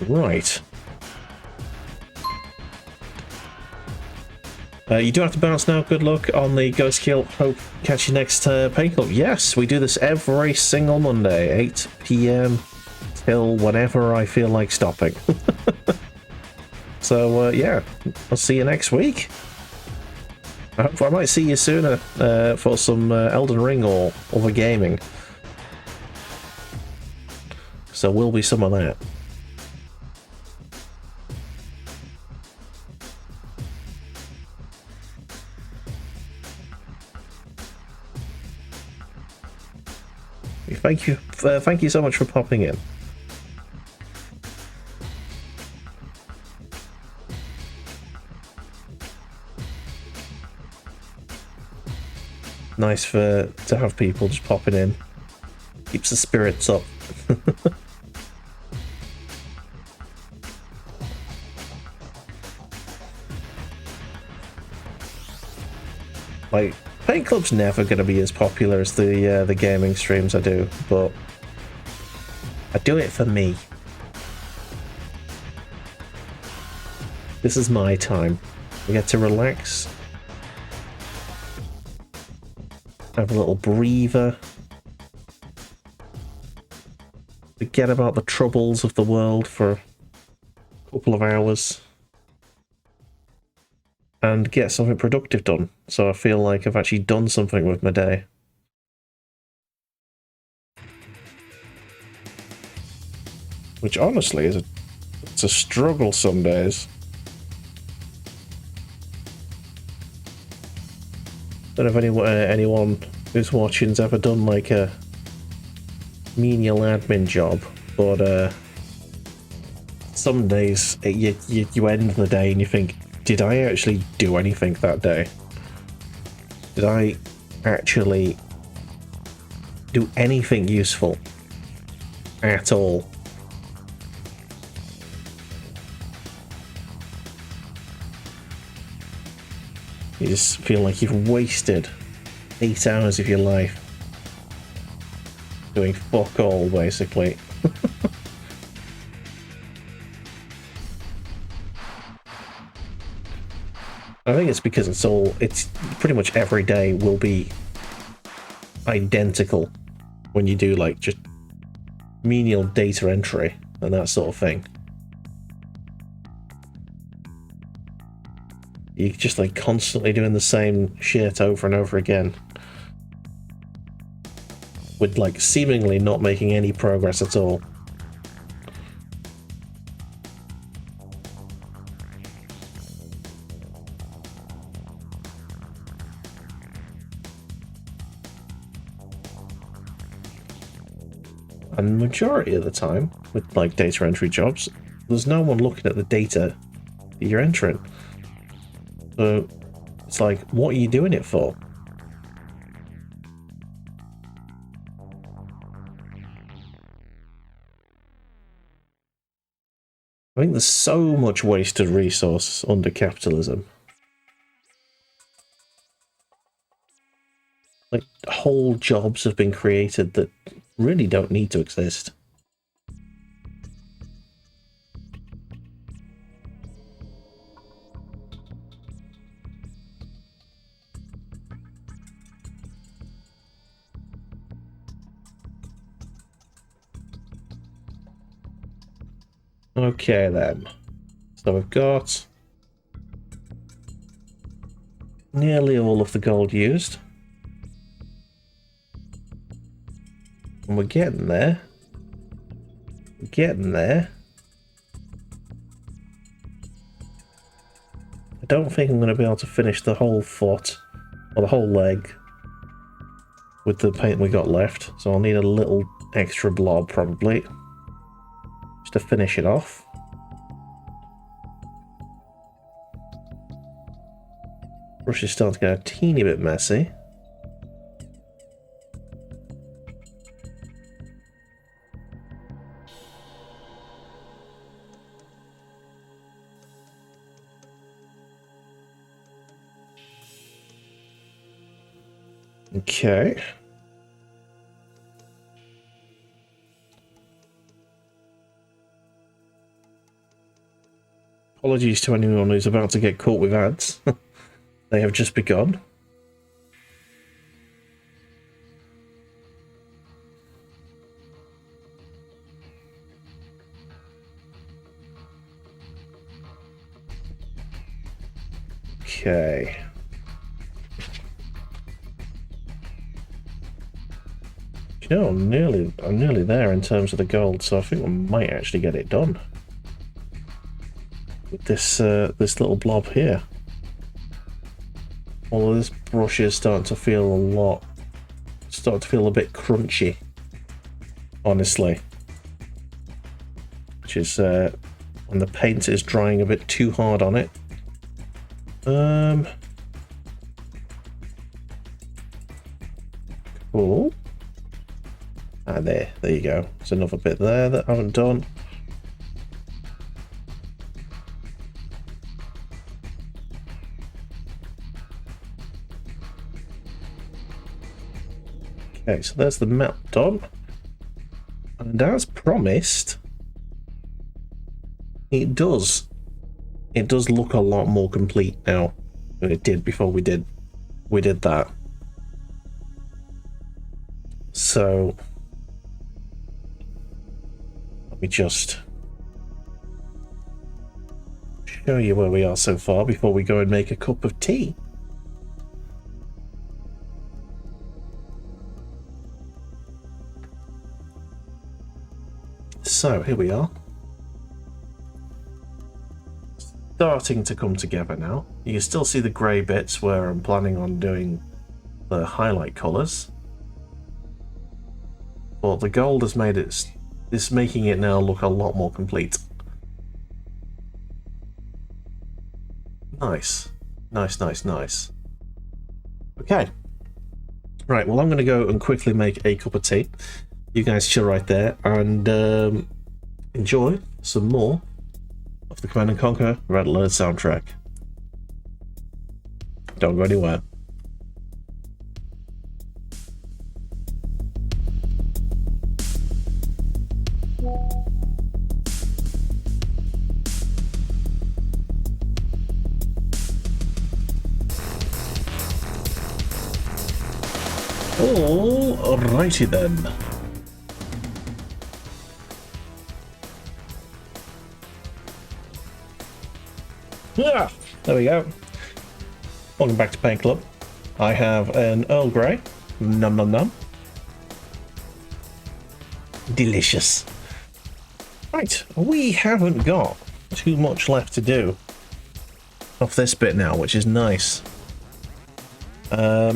Right. You do have to bounce now. Good luck on the Ghostkeel. Hope catch you next Paint Club. Yes, we do this every single Monday, 8 PM till whenever I feel like stopping. So yeah, I'll see you next week. I might see you sooner for some Elden Ring or other gaming. So will be some of that. Thank you so much for popping in. Nice to have people just popping in. Keeps the spirits up. Like, Paint Club's never going to be as popular as the gaming streams I do, but I do it for me. This is my time. I get to relax, have a little breather, forget about the troubles of the world for a couple of hours, and get something productive done, so I feel like I've actually done something with my day. Which honestly is it's a struggle some days. Don't know if anyone who's watching's ever done like a menial admin job, but some days you end the day and you think, did I actually do anything that day? Did I actually do anything useful at all? You just feel like you've wasted 8 hours of your life doing fuck all, basically. I think it's because it's pretty much every day will be identical when you do like just menial data entry and that sort of thing. You're just like constantly doing the same shit over and over again, with like seemingly not making any progress at all. And the majority of the time, with like data entry jobs, there's no one looking at the data that you're entering. So it's like, what are you doing it for? I think there's so much wasted resource under capitalism. Like, whole jobs have been created that really don't need to exist. Okay then. So we've got nearly all of the gold used. And we're getting there. We're getting there. I don't think I'm going to be able to finish the whole foot, or the whole leg, with the paint we got left. So I'll need a little extra blob, probably, just to finish it off. Brush is starting to get a teeny bit messy. Okay. Apologies to anyone who's about to get caught with ads. They have just begun. Okay. You know, I'm nearly there in terms of the gold, so I think we might actually get it done with this this little blob here. Although this brush is starting to feel a bit crunchy, honestly, which is when the paint is drying a bit too hard on it. Cool. Ah, there you go. There's another bit there that I haven't done. Okay, so there's the map done. And as promised, it does look a lot more complete now than it did before we did that. So let me just show you where we are so far before we go and make a cup of tea. So here we are, starting to come together now. You can still see the grey bits where I'm planning on doing the highlight colours, but the gold has made it, it's making it now look a lot more complete. Nice. Okay, right, well I'm going to go and quickly make a cup of tea. You guys chill right there and enjoy some more of the Command & Conquer Red Alert soundtrack. Don't go anywhere. Alrighty then. Yeah, there we go. Welcome back to Paint Club. I have an Earl Grey. Num num num. Delicious. Right, we haven't got too much left to do off this bit now, which is nice. I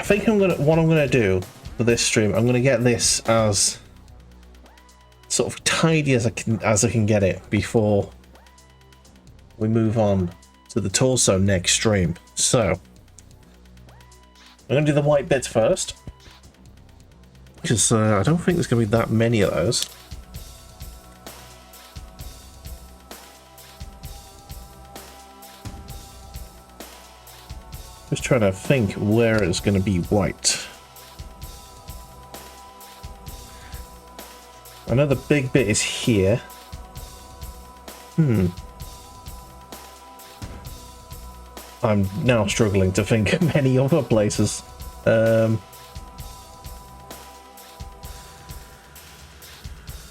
think what I'm gonna do for this stream, I'm gonna get this as sort of tidy as I can get it before we move on to the torso next stream. So I'm going to do the white bits first, because I don't think there's going to be that many of those. Just trying to think where it's going to be white. I know the big bit is here. I'm now struggling to think of any other places. You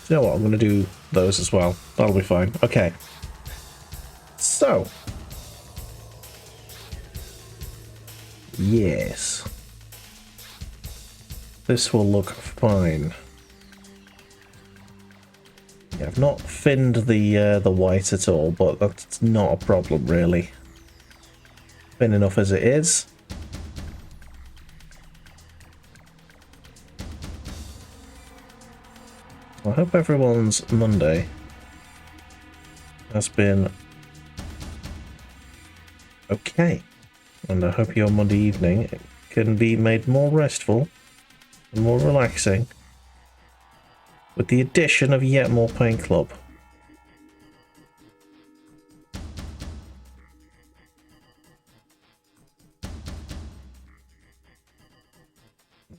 know what, I'm going to do those as well. That'll be fine. Okay. So. Yes. This will look fine. Yeah, I've not thinned the white at all, but that's not a problem really. Thin enough as it is. I hope everyone's Monday has been okay, and I hope your Monday evening can be made more restful and more relaxing with the addition of yet more Paint Club.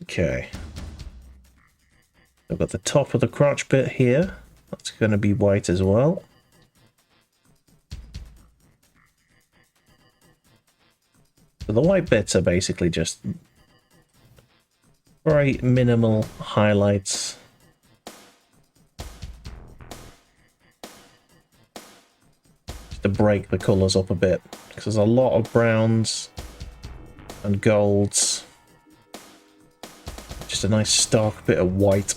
Okay. I've got the top of the crotch bit here. That's going to be white as well. So the white bits are basically just very minimal highlights. Just to break the colours up a bit. Because there's a lot of browns and golds. Just a nice stark bit of white.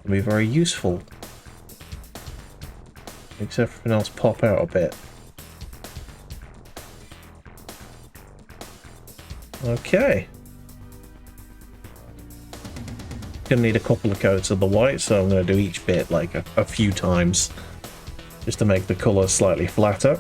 Be very useful. Makes everything else pop out a bit. Okay. Gonna need a couple of coats of the white, so I'm gonna do each bit like a few times just to make the colour slightly flatter.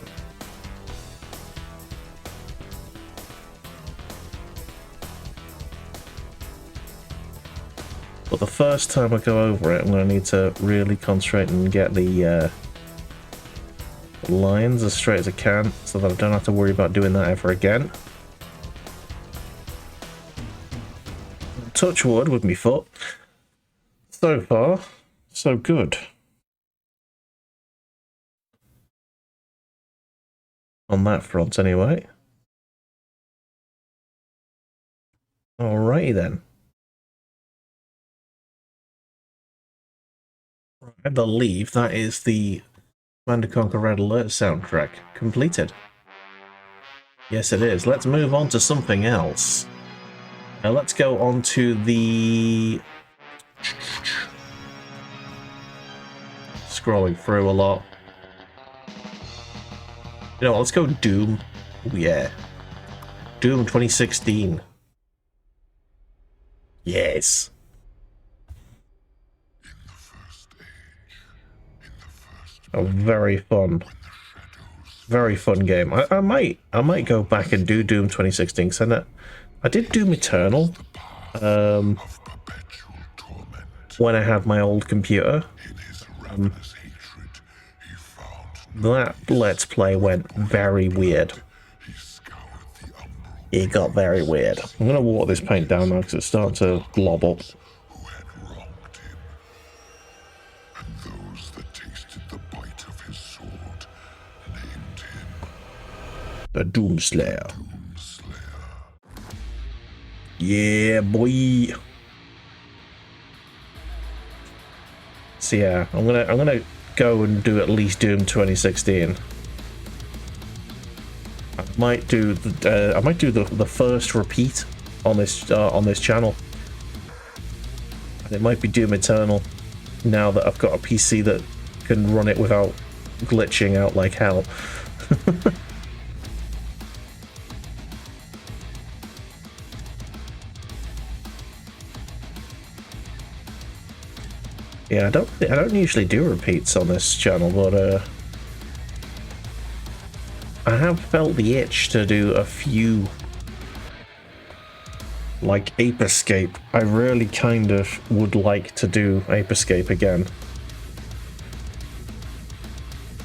But the first time I go over it, I'm going to need to really concentrate and get the lines as straight as I can, so that I don't have to worry about doing that ever again. Touch wood with my foot. So far, so good. On that front, anyway. Alrighty then. I believe that is the Command & Conquer Red Alert soundtrack completed. Yes, it is. Let's move on to something else. Now let's go on to the... Scrolling through a lot. You know what, let's go Doom. Oh yeah. Doom 2016. Yes. A very fun game. I might go back and do Doom 2016 because I did Doom Eternal when I had my old computer. That Let's Play went very weird. It got very weird. I'm gonna water this paint down now because it's starting to glob up. The Doomslayer. Yeah, boy. So yeah, I'm gonna go and do at least Doom 2016. I might do the first repeat on this channel. And it might be Doom Eternal now that I've got a PC that can run it without glitching out like hell. Yeah, I don't usually do repeats on this channel, but I have felt the itch to do a few, like Ape Escape. I really kind of would like to do Ape Escape again.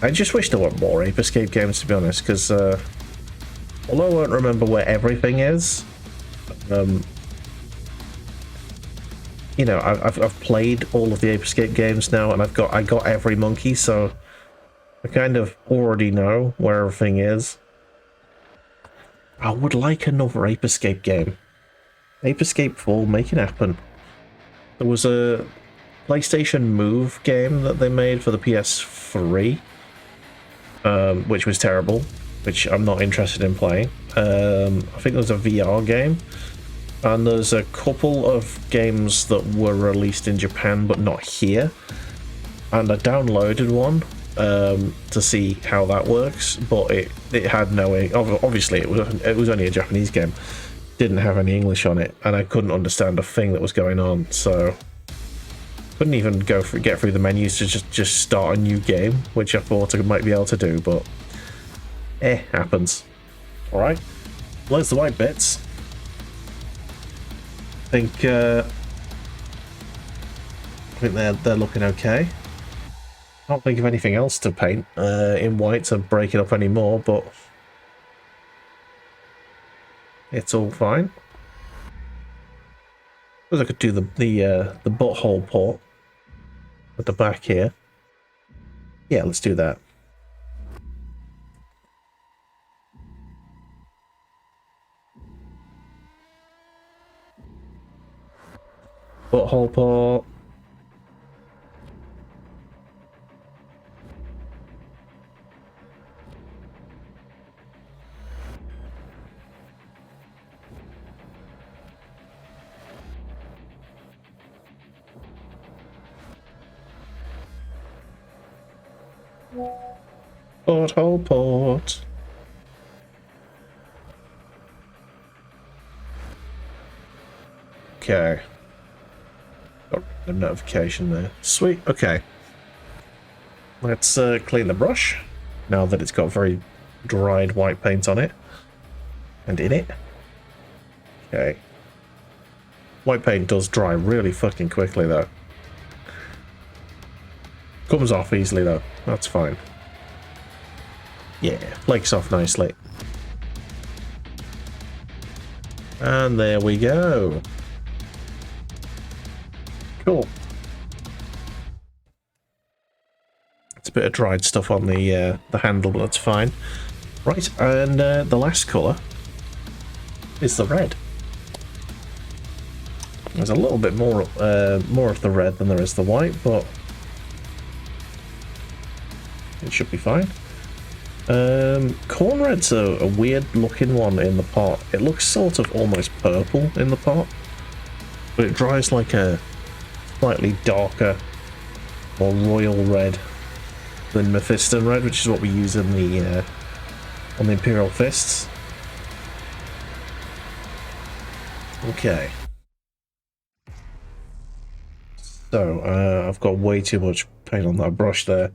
I just wish there were more Ape Escape games, to be honest, because although I won't remember where everything is, you know, I've played all of the Ape Escape games now, and I got every monkey, so I kind of already know where everything is. I would like another Ape Escape game. Ape Escape 4, make it happen. There was a PlayStation Move game that they made for the PS3, which was terrible, which I'm not interested in playing. I think there's a VR game, and there's a couple of games that were released in Japan but not here, and I downloaded one to see how that works, but it had no, obviously it was only a Japanese game, didn't have any English on it, and I couldn't understand a thing that was going on, so couldn't even get through the menus to just start a new game, which I thought I might be able to do, but happens. All right, there's the white bits. I think they're looking okay. Can't think of anything else to paint in white to break it up anymore, but it's all fine. Suppose I could do the butthole port at the back here. Yeah, let's do that. Butthole port. Butthole port. Okay. Got the notification there. Sweet. Okay. Let's clean the brush now that it's got very dried white paint on it and in it. Okay. White paint does dry really fucking quickly though. Comes off easily though. That's fine. Yeah, flakes off nicely. And there we go. Cool. It's a bit of dried stuff on the handle, but that's fine. Right, and the last colour is the red. There's a little bit more of the red than there is the white, but it should be fine. Corn red's a weird looking one in the pot. It looks sort of almost purple in the pot, but it dries like a slightly darker, more royal red than Mephiston red, which is what we use in the on the Imperial Fists. Okay. So, I've got way too much paint on that brush there.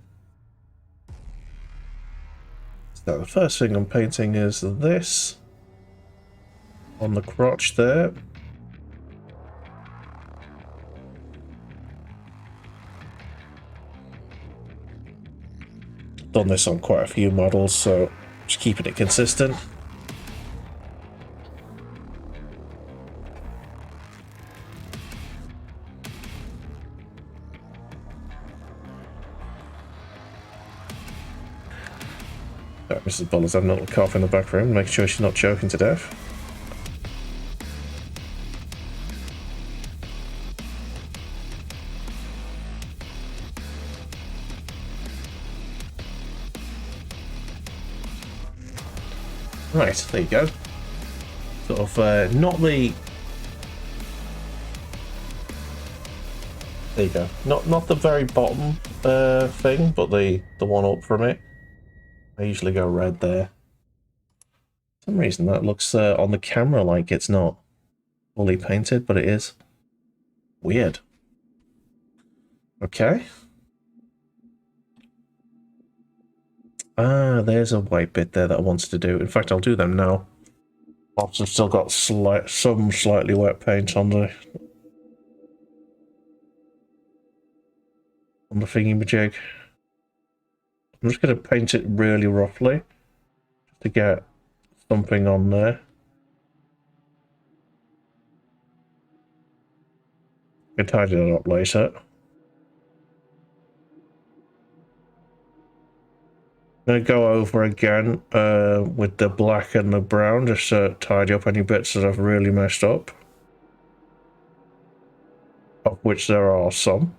So the first thing I'm painting is this on the crotch there. Done this on quite a few models, so just keeping it consistent. Sorry, Mrs. Buller's having a little cough in the back room, making sure she's not choking to death. Right, there you go. Sort of, not the... There you go. Not the very bottom thing, but the one up from it. I usually go red there. For some reason that looks on the camera like it's not fully painted, but it is. Weird. Okay. Ah, there's a white bit there that I wanted to do. In fact, I'll do them now. I've still got some slightly wet paint on the thingy-majig. I'm just going to paint it really roughly to get something on there. I can tidy that up later. I'm going to go over again with the black and the brown just to tidy up any bits that I've really messed up, of which there are some.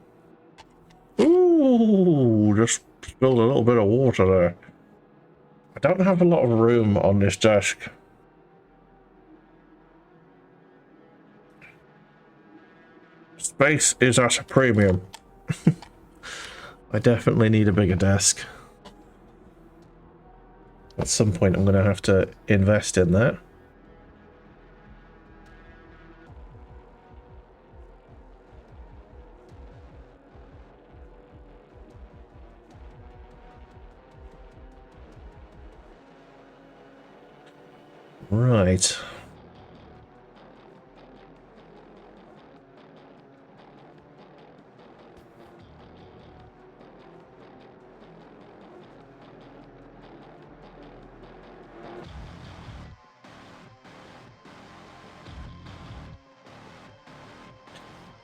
Ooh, just spilled a little bit of water there. I don't have a lot of room on this desk. Space is at a premium. I definitely need a bigger desk. At some point I'm going to have to invest in that. Right.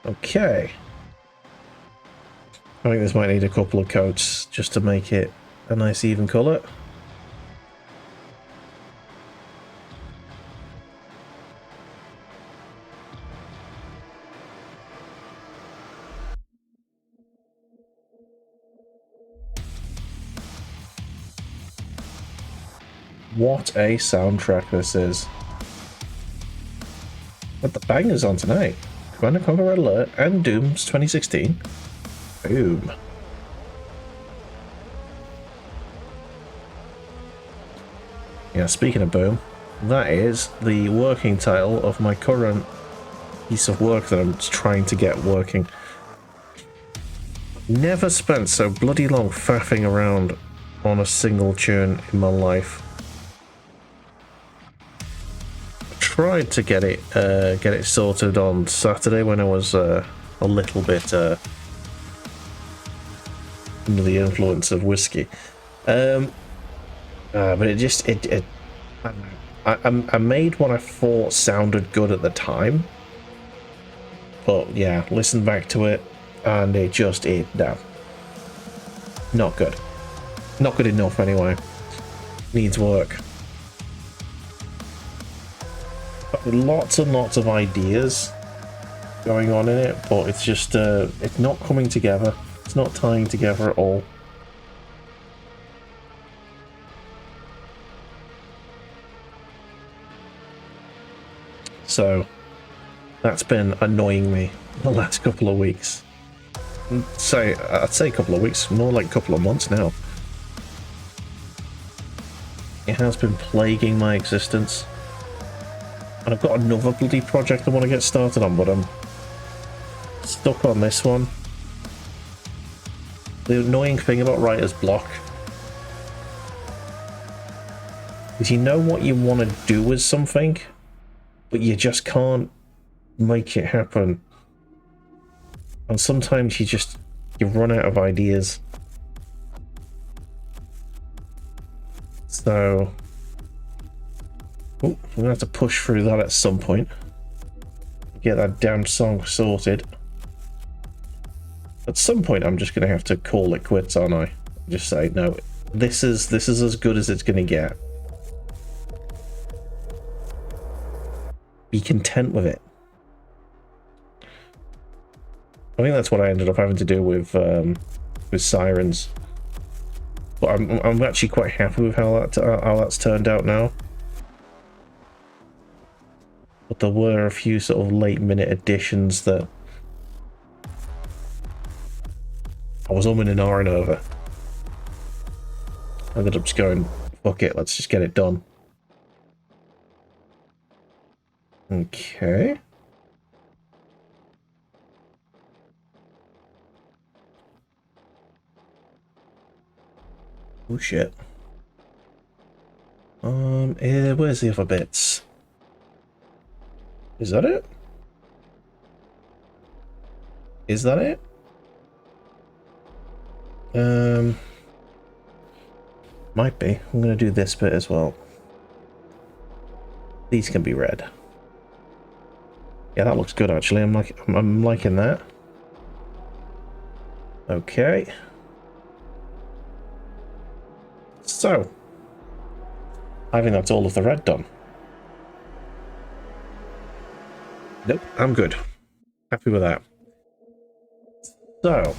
Okay. I think this might need a couple of coats just to make it a nice even colour. What a soundtrack this is. But the bangers on tonight. Command & Conquer Red Alert and Doom's 2016. Boom. Yeah, speaking of boom, that is the working title of my current piece of work that I'm trying to get working. Never spent so bloody long faffing around on a single tune in my life. Tried to get it sorted on Saturday when I was a little bit under the influence of whiskey, but I made what I thought sounded good at the time, but yeah, listened back to it and no, not good enough anyway. Needs work. Lots and lots of ideas going on in it, but it's just it's not coming together. It's not tying together at all. So that's been annoying me the last couple of weeks. I'd say a couple of weeks, more like a couple of months now. It has been plaguing my existence. And I've got another bloody project I want to get started on, but I'm stuck on this one. The annoying thing about writer's block is you know what you want to do with something, but you just can't make it happen. And sometimes you run out of ideas. So I'm gonna have to push through that at some point. Get that damn song sorted. At some point I'm just gonna have to call it quits, aren't I? Just say, no, this is as good as it's gonna get. Be content with it. I think that's what I ended up having to do with Sirens. But I'm actually quite happy with how that's turned out now. But there were a few sort of late minute additions that I was umming and ahhing over. I ended up just going, fuck it, let's just get it done. Okay. Oh shit. Where's the other bits? Is that it? Is that it? Might be. I'm gonna do this bit as well. These can be red. Yeah, that looks good actually. I'm liking that. Okay. So, I think that's all of the red done. Nope, I'm good. Happy with that. So,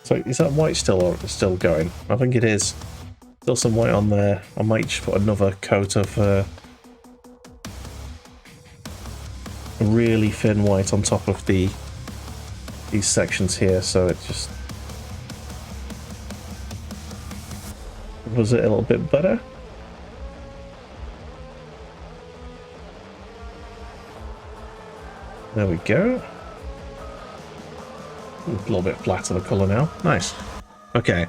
So is that white still going? I think it is. Still some white on there. I might just put another coat of really thin white on top of these sections here, so it just was it a little bit better. There we go. A little bit flatter the colour now. Nice. Okay.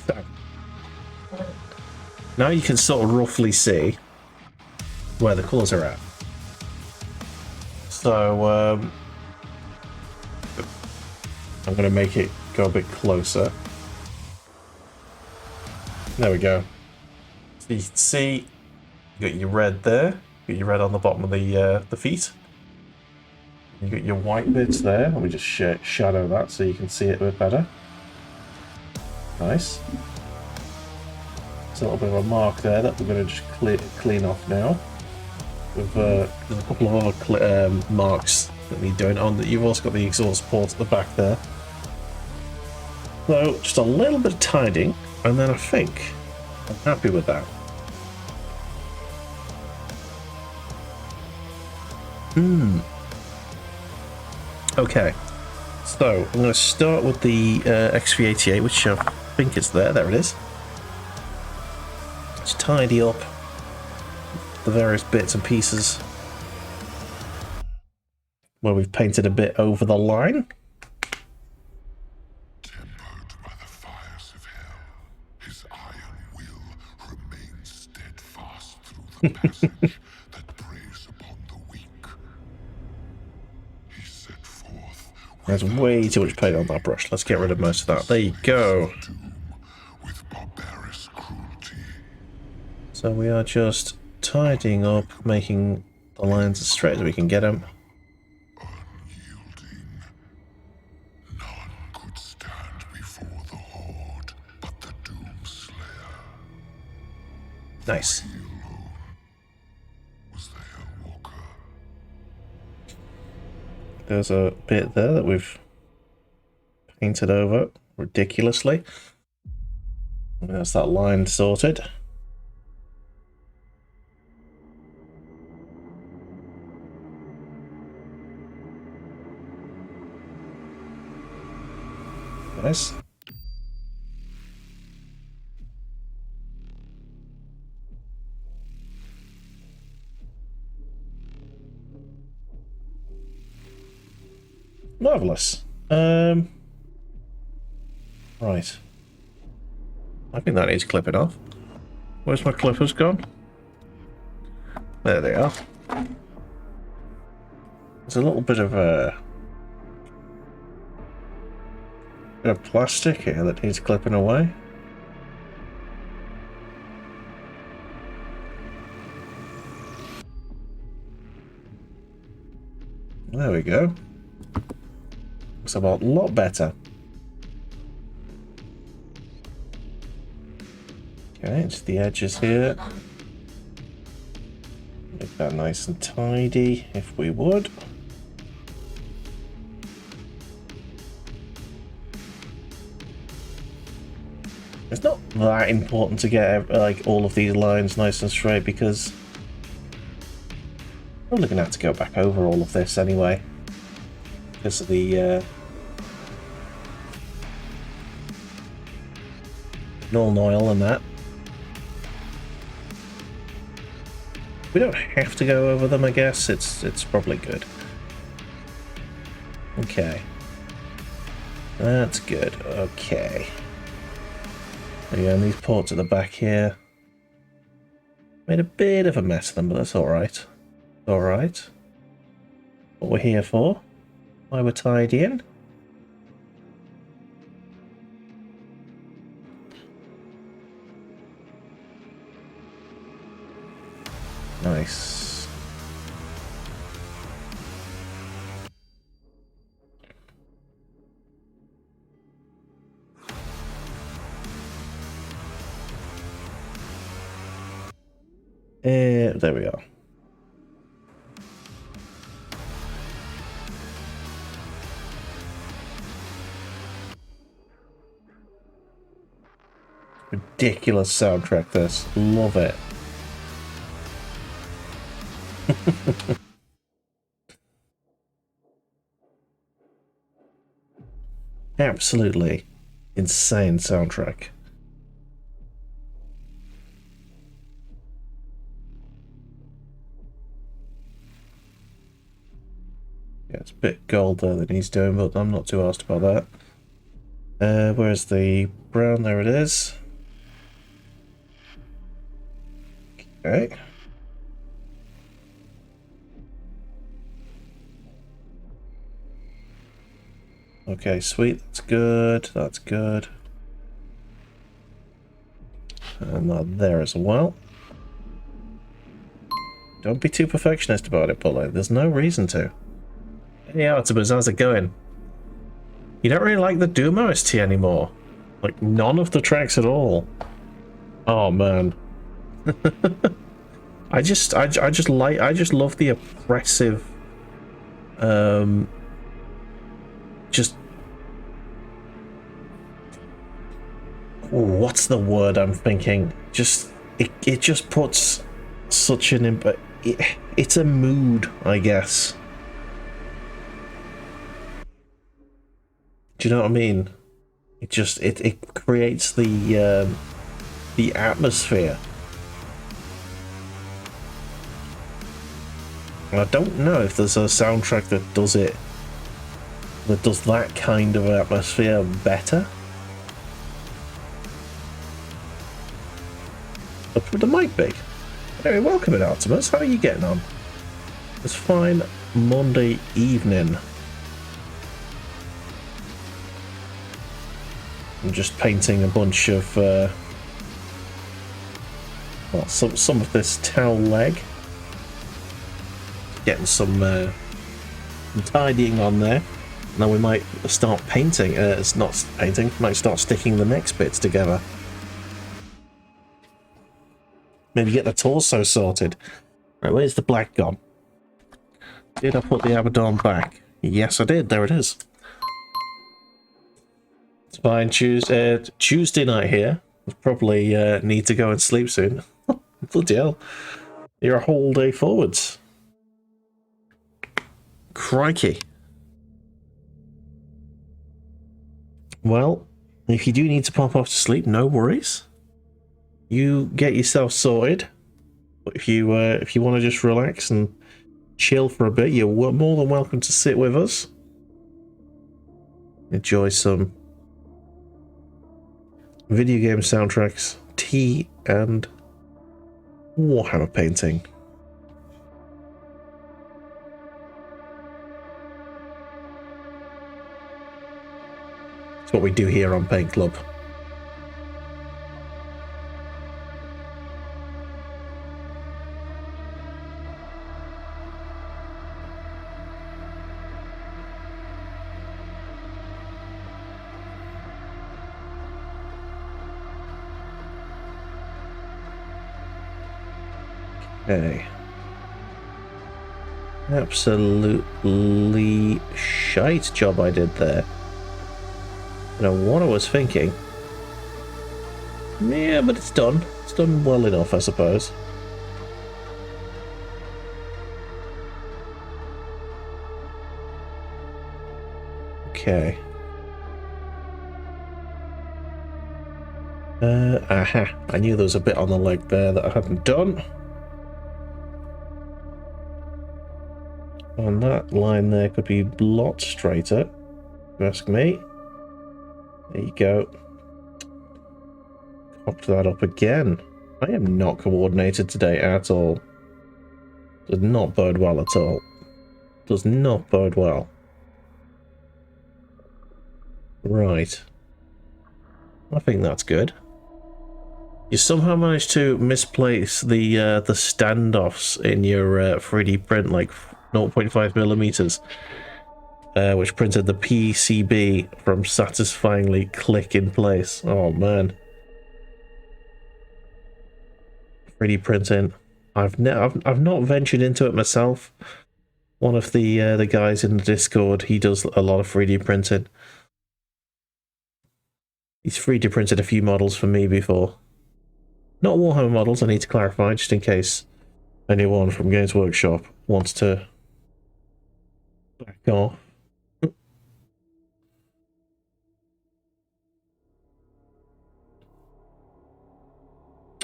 So, now you can sort of roughly see where the colours are at. So I'm going to make it go a bit closer. There we go. So you can see you got your red there. You got your red on the bottom of the feet. You got your white bits there. Let me just shadow that so you can see it a bit better. Nice. There's a little bit of a mark there that we're going to just clean off now. There's a couple of other marks that need doing on that. You've also got the exhaust port at the back there. So just a little bit of tidying, and then I think I'm happy with that. Okay, so I'm going to start with the XV88, which I think is there. There it is. Just tidy up the various bits and pieces where we've painted a bit over the line. Tempered by the fires of hell, his iron will remains steadfast through the passage that preys upon the weak. He set forth. There's way too much paint on that brush. Let's get rid of most of that. There you go. With barbarous cruelty. So we are just tidying up, making the lines as straight as we can get them. Unyielding, none could stand before the horde but the Doomslayer. Nice. He alone was the Hellwalker. There's a bit there that we've painted over ridiculously. And that's that line sorted. Nice. Marvellous. Right. I think that needs clipping off. Where's my clippers gone? There they are. There's a little bit of plastic here that needs clipping away. There we go. Looks a lot better. Okay, just the edges here. Make that nice and tidy, if we would. It's not that important to get like all of these lines nice and straight because I'm probably gonna have to go back over all of this anyway because of the null oil and that. We don't have to go over them, I guess. It's probably good. Okay, that's good. Okay. Yeah, and these ports at the back here. Made a bit of a mess of them, but that's alright. Alright. What we're here for. Why we're tidying. Nice. There we are. Ridiculous soundtrack, this. Love it. Absolutely insane soundtrack. Yeah, it's a bit gold there that he's doing, but I'm not too asked about that. Where's the brown? There it is. Okay. Okay, sweet. That's good. That's good. And that there as well. Don't be too perfectionist about it, Bully. There's no reason to. Hey, Artemis, how's it going? You don't really like the Doom OST anymore? Like, none of the tracks at all? Oh, man. I just love the oppressive, just... Ooh, what's the word I'm thinking? Just, it just puts such an... It's a mood, I guess. Do you know what I mean? It just it creates the atmosphere. And I don't know if there's a soundtrack that does it, that does that kind of atmosphere better. But there might be. Anyway, welcome in, Artemis. How are you getting on? It's fine Monday evening. I'm just painting a bunch of well, some of this towel leg. Getting some tidying on there. Now we might start painting. It's not painting. Might start sticking the next bits together. Maybe get the torso sorted. Right, where's the black gone? Did I put the Abaddon back? Yes, I did. There it is. It's fine. Tuesday night here. We'll probably need to go and sleep soon. Bloody hell. You're a whole day forwards. Crikey. Well, if you do need to pop off to sleep, no worries. You get yourself sorted. If you want to just relax and chill for a bit, you're more than welcome to sit with us. Enjoy some video game soundtracks, tea, and Warhammer painting. That's what we do here on Paint Club. Okay. Absolutely shite job I did there. I don't know what I was thinking. Yeah, but it's done. It's done well enough, I suppose. Okay. Aha. I knew there was a bit on the leg there that I hadn't done. And that line there could be a lot straighter, if you ask me. There you go. Cocked that up again. I am not coordinated today at all. Does not bode well at all. Does not bode well. Right. I think that's good. You somehow managed to misplace the standoffs in your 3D print, like 0.5 millimeters, which printed the PCB from satisfyingly click in place. Oh man. 3D printing. I've not ventured into it myself. One of the guys in the Discord, he does a lot of 3D printing. He's 3D printed a few models for me before. Not Warhammer models, I need to clarify, just in case anyone from Games Workshop wants to back off.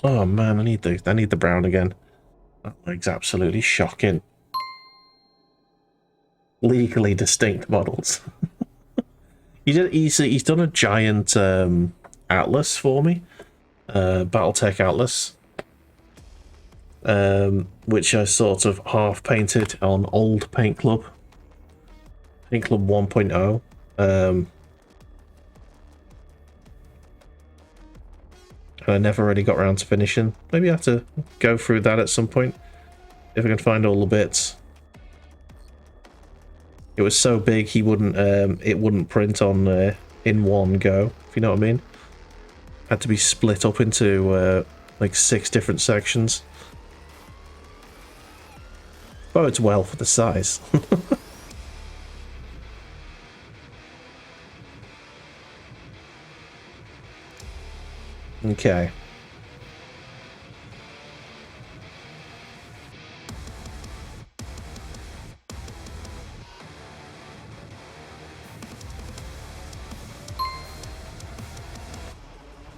Oh man, I need the brown again. That leg's absolutely shocking. Legally distinct models. He's done a giant atlas for me, BattleTech atlas, which I sort of half painted on old Paint Club 1.0. I never really got around to finishing. Maybe I have to go through that at some point if I can find all the bits. It was so big he wouldn't it wouldn't print on in one go, if you know what I mean. Had to be split up into like 6 different sections. Bodes well for the size. Okay.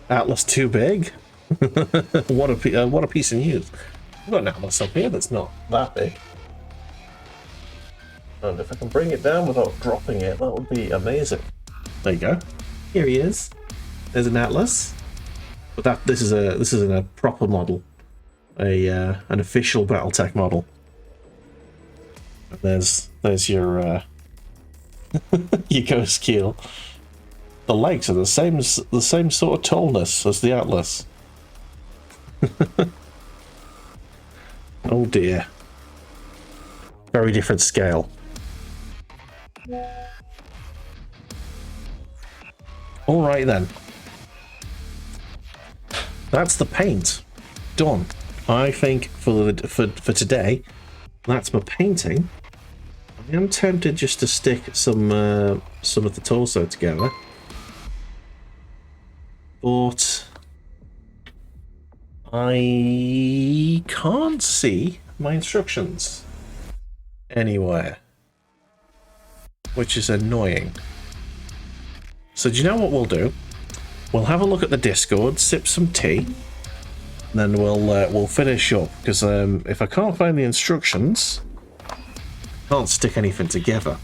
Atlas too big? What a piece of news. I've got an atlas up here that's not that big. And if I can bring it down without dropping it, that would be amazing. There you go. Here he is. There's an atlas. But this isn't a proper model. An official BattleTech model. And there's your your Ghostkeel. The legs are the same sort of tallness as the Atlas. Oh dear. Very different scale. Alright then. That's the paint. Done. I think for today, that's my painting. I am tempted just to stick some of the torso together. But I can't see my instructions anywhere, which is annoying. So do you know what we'll do? We'll have a look at the Discord, sip some tea, and then we'll finish up. Because if I can't find the instructions, I can't stick anything together.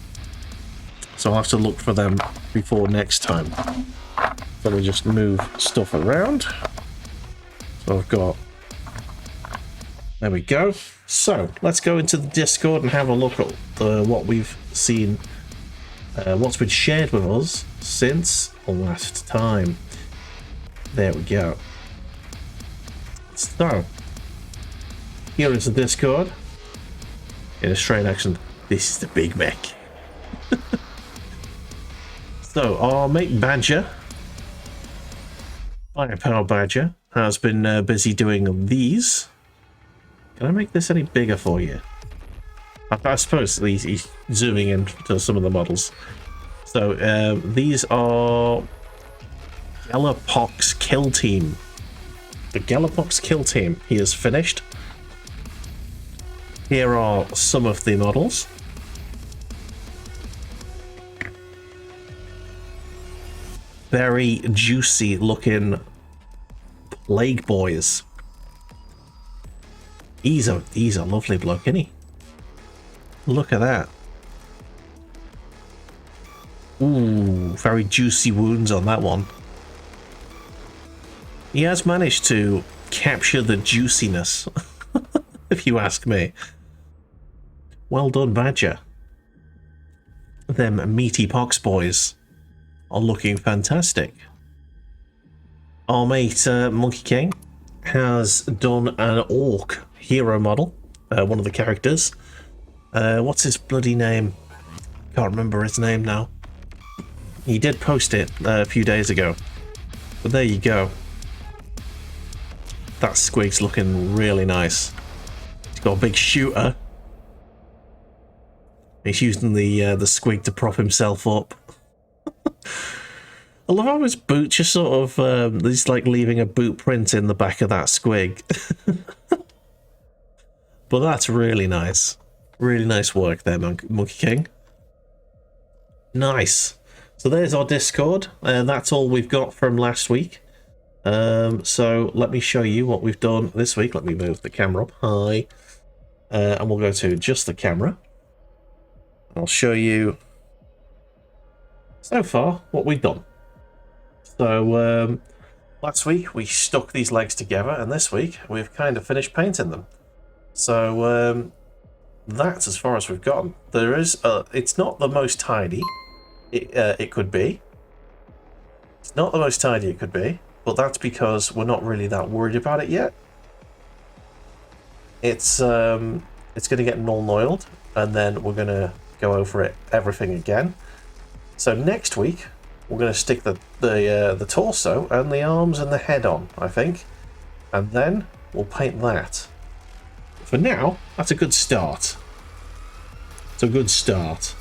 So I'll have to look for them before next time. So we just move stuff around. So I've got... There we go. So let's go into the Discord and have a look at what we've seen, what's been shared with us since last time. There we go. So here is the Discord. In a straight action, this is the Big Mac. So our mate Badger, Firepower Badger, has been busy doing these. Can I make this any bigger for you? I suppose he's zooming in to some of the models. So these are Gellerpox Kill Team. The Gellerpox Kill Team. He is finished. Here are some of the models. Very juicy looking Plague Boys. He's a lovely bloke, isn't he? Look at that. Ooh, very juicy wounds on that one. He has managed to capture the juiciness, if you ask me. Well done, Badger. Them meaty pox boys are looking fantastic. Our mate Monkey King has done an orc hero model, one of the characters. What's his bloody name? Can't remember his name now. He did post it a few days ago, but there you go. That squig's looking really nice. He's got a big shooter. He's using the squig to prop himself up. I love how his boot just sort of, he's like leaving a boot print in the back of that squig. But that's really nice. Really nice work there, Monkey King. Nice. So there's our Discord. That's all we've got from last week. So let me show you what we've done this week. Let me move the camera up high. And we'll go to just the camera. I'll show you so far what we've done. So last week we stuck these legs together, and this week we've kind of finished painting them. So that's as far as we've gotten. There is it's not the most tidy it could be. It's not the most tidy it could be, but that's because we're not really that worried about it yet. It's going to get null oiled, and then we're going to go over everything again. So next week we're going to stick the torso and the arms and the head on, I think, and then we'll paint that. For now, that's a good start. It's a good start.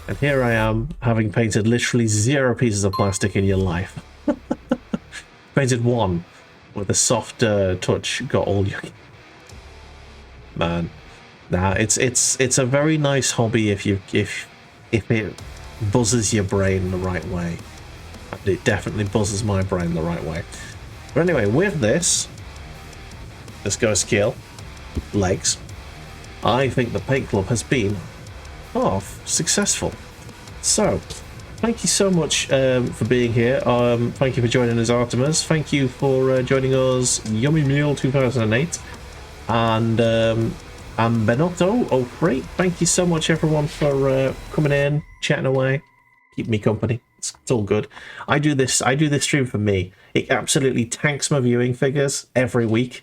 And here I am, having painted literally 0 pieces of plastic in your life. Painted 1 with a soft touch. Got all your... Man, nah, it's a very nice hobby if it buzzes your brain the right way. And it definitely buzzes my brain the right way. But anyway, with this Ghostkeel legs, I think the paint club has been half successful. So thank you so much for being here. Thank you for joining us, Artemis. Thank you for joining us, Yummy Meal 2008, and Benotto 03. Thank you so much, everyone, for coming in, chatting away, keeping me company. It's all good. I do this stream for me. It absolutely tanks my viewing figures every week.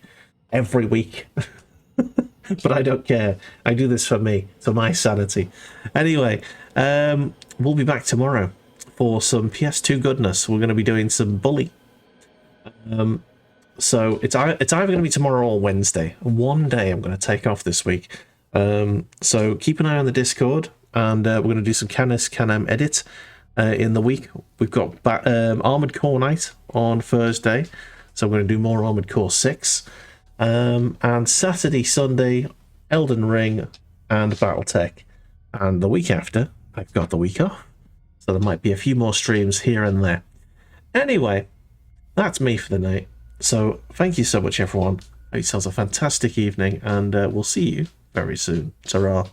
But I don't care. I do this for me, for my sanity. Anyway, we'll be back tomorrow for some PS2 goodness. We're going to be doing some Bully. So it's either going to be tomorrow or Wednesday. One day I'm going to take off this week. So keep an eye on the Discord, and we're going to do some Canis Canem edit in the week. We've got Armored Core Night on Thursday, so we're going to do more Armored Core 6. And Saturday, Sunday, Elden Ring and Battletech. And the week after, I've got the week off. So there might be a few more streams here and there. Anyway, that's me for the night. So thank you so much, everyone. Hope yourselves a fantastic evening, and we'll see you very soon. Ta-ra.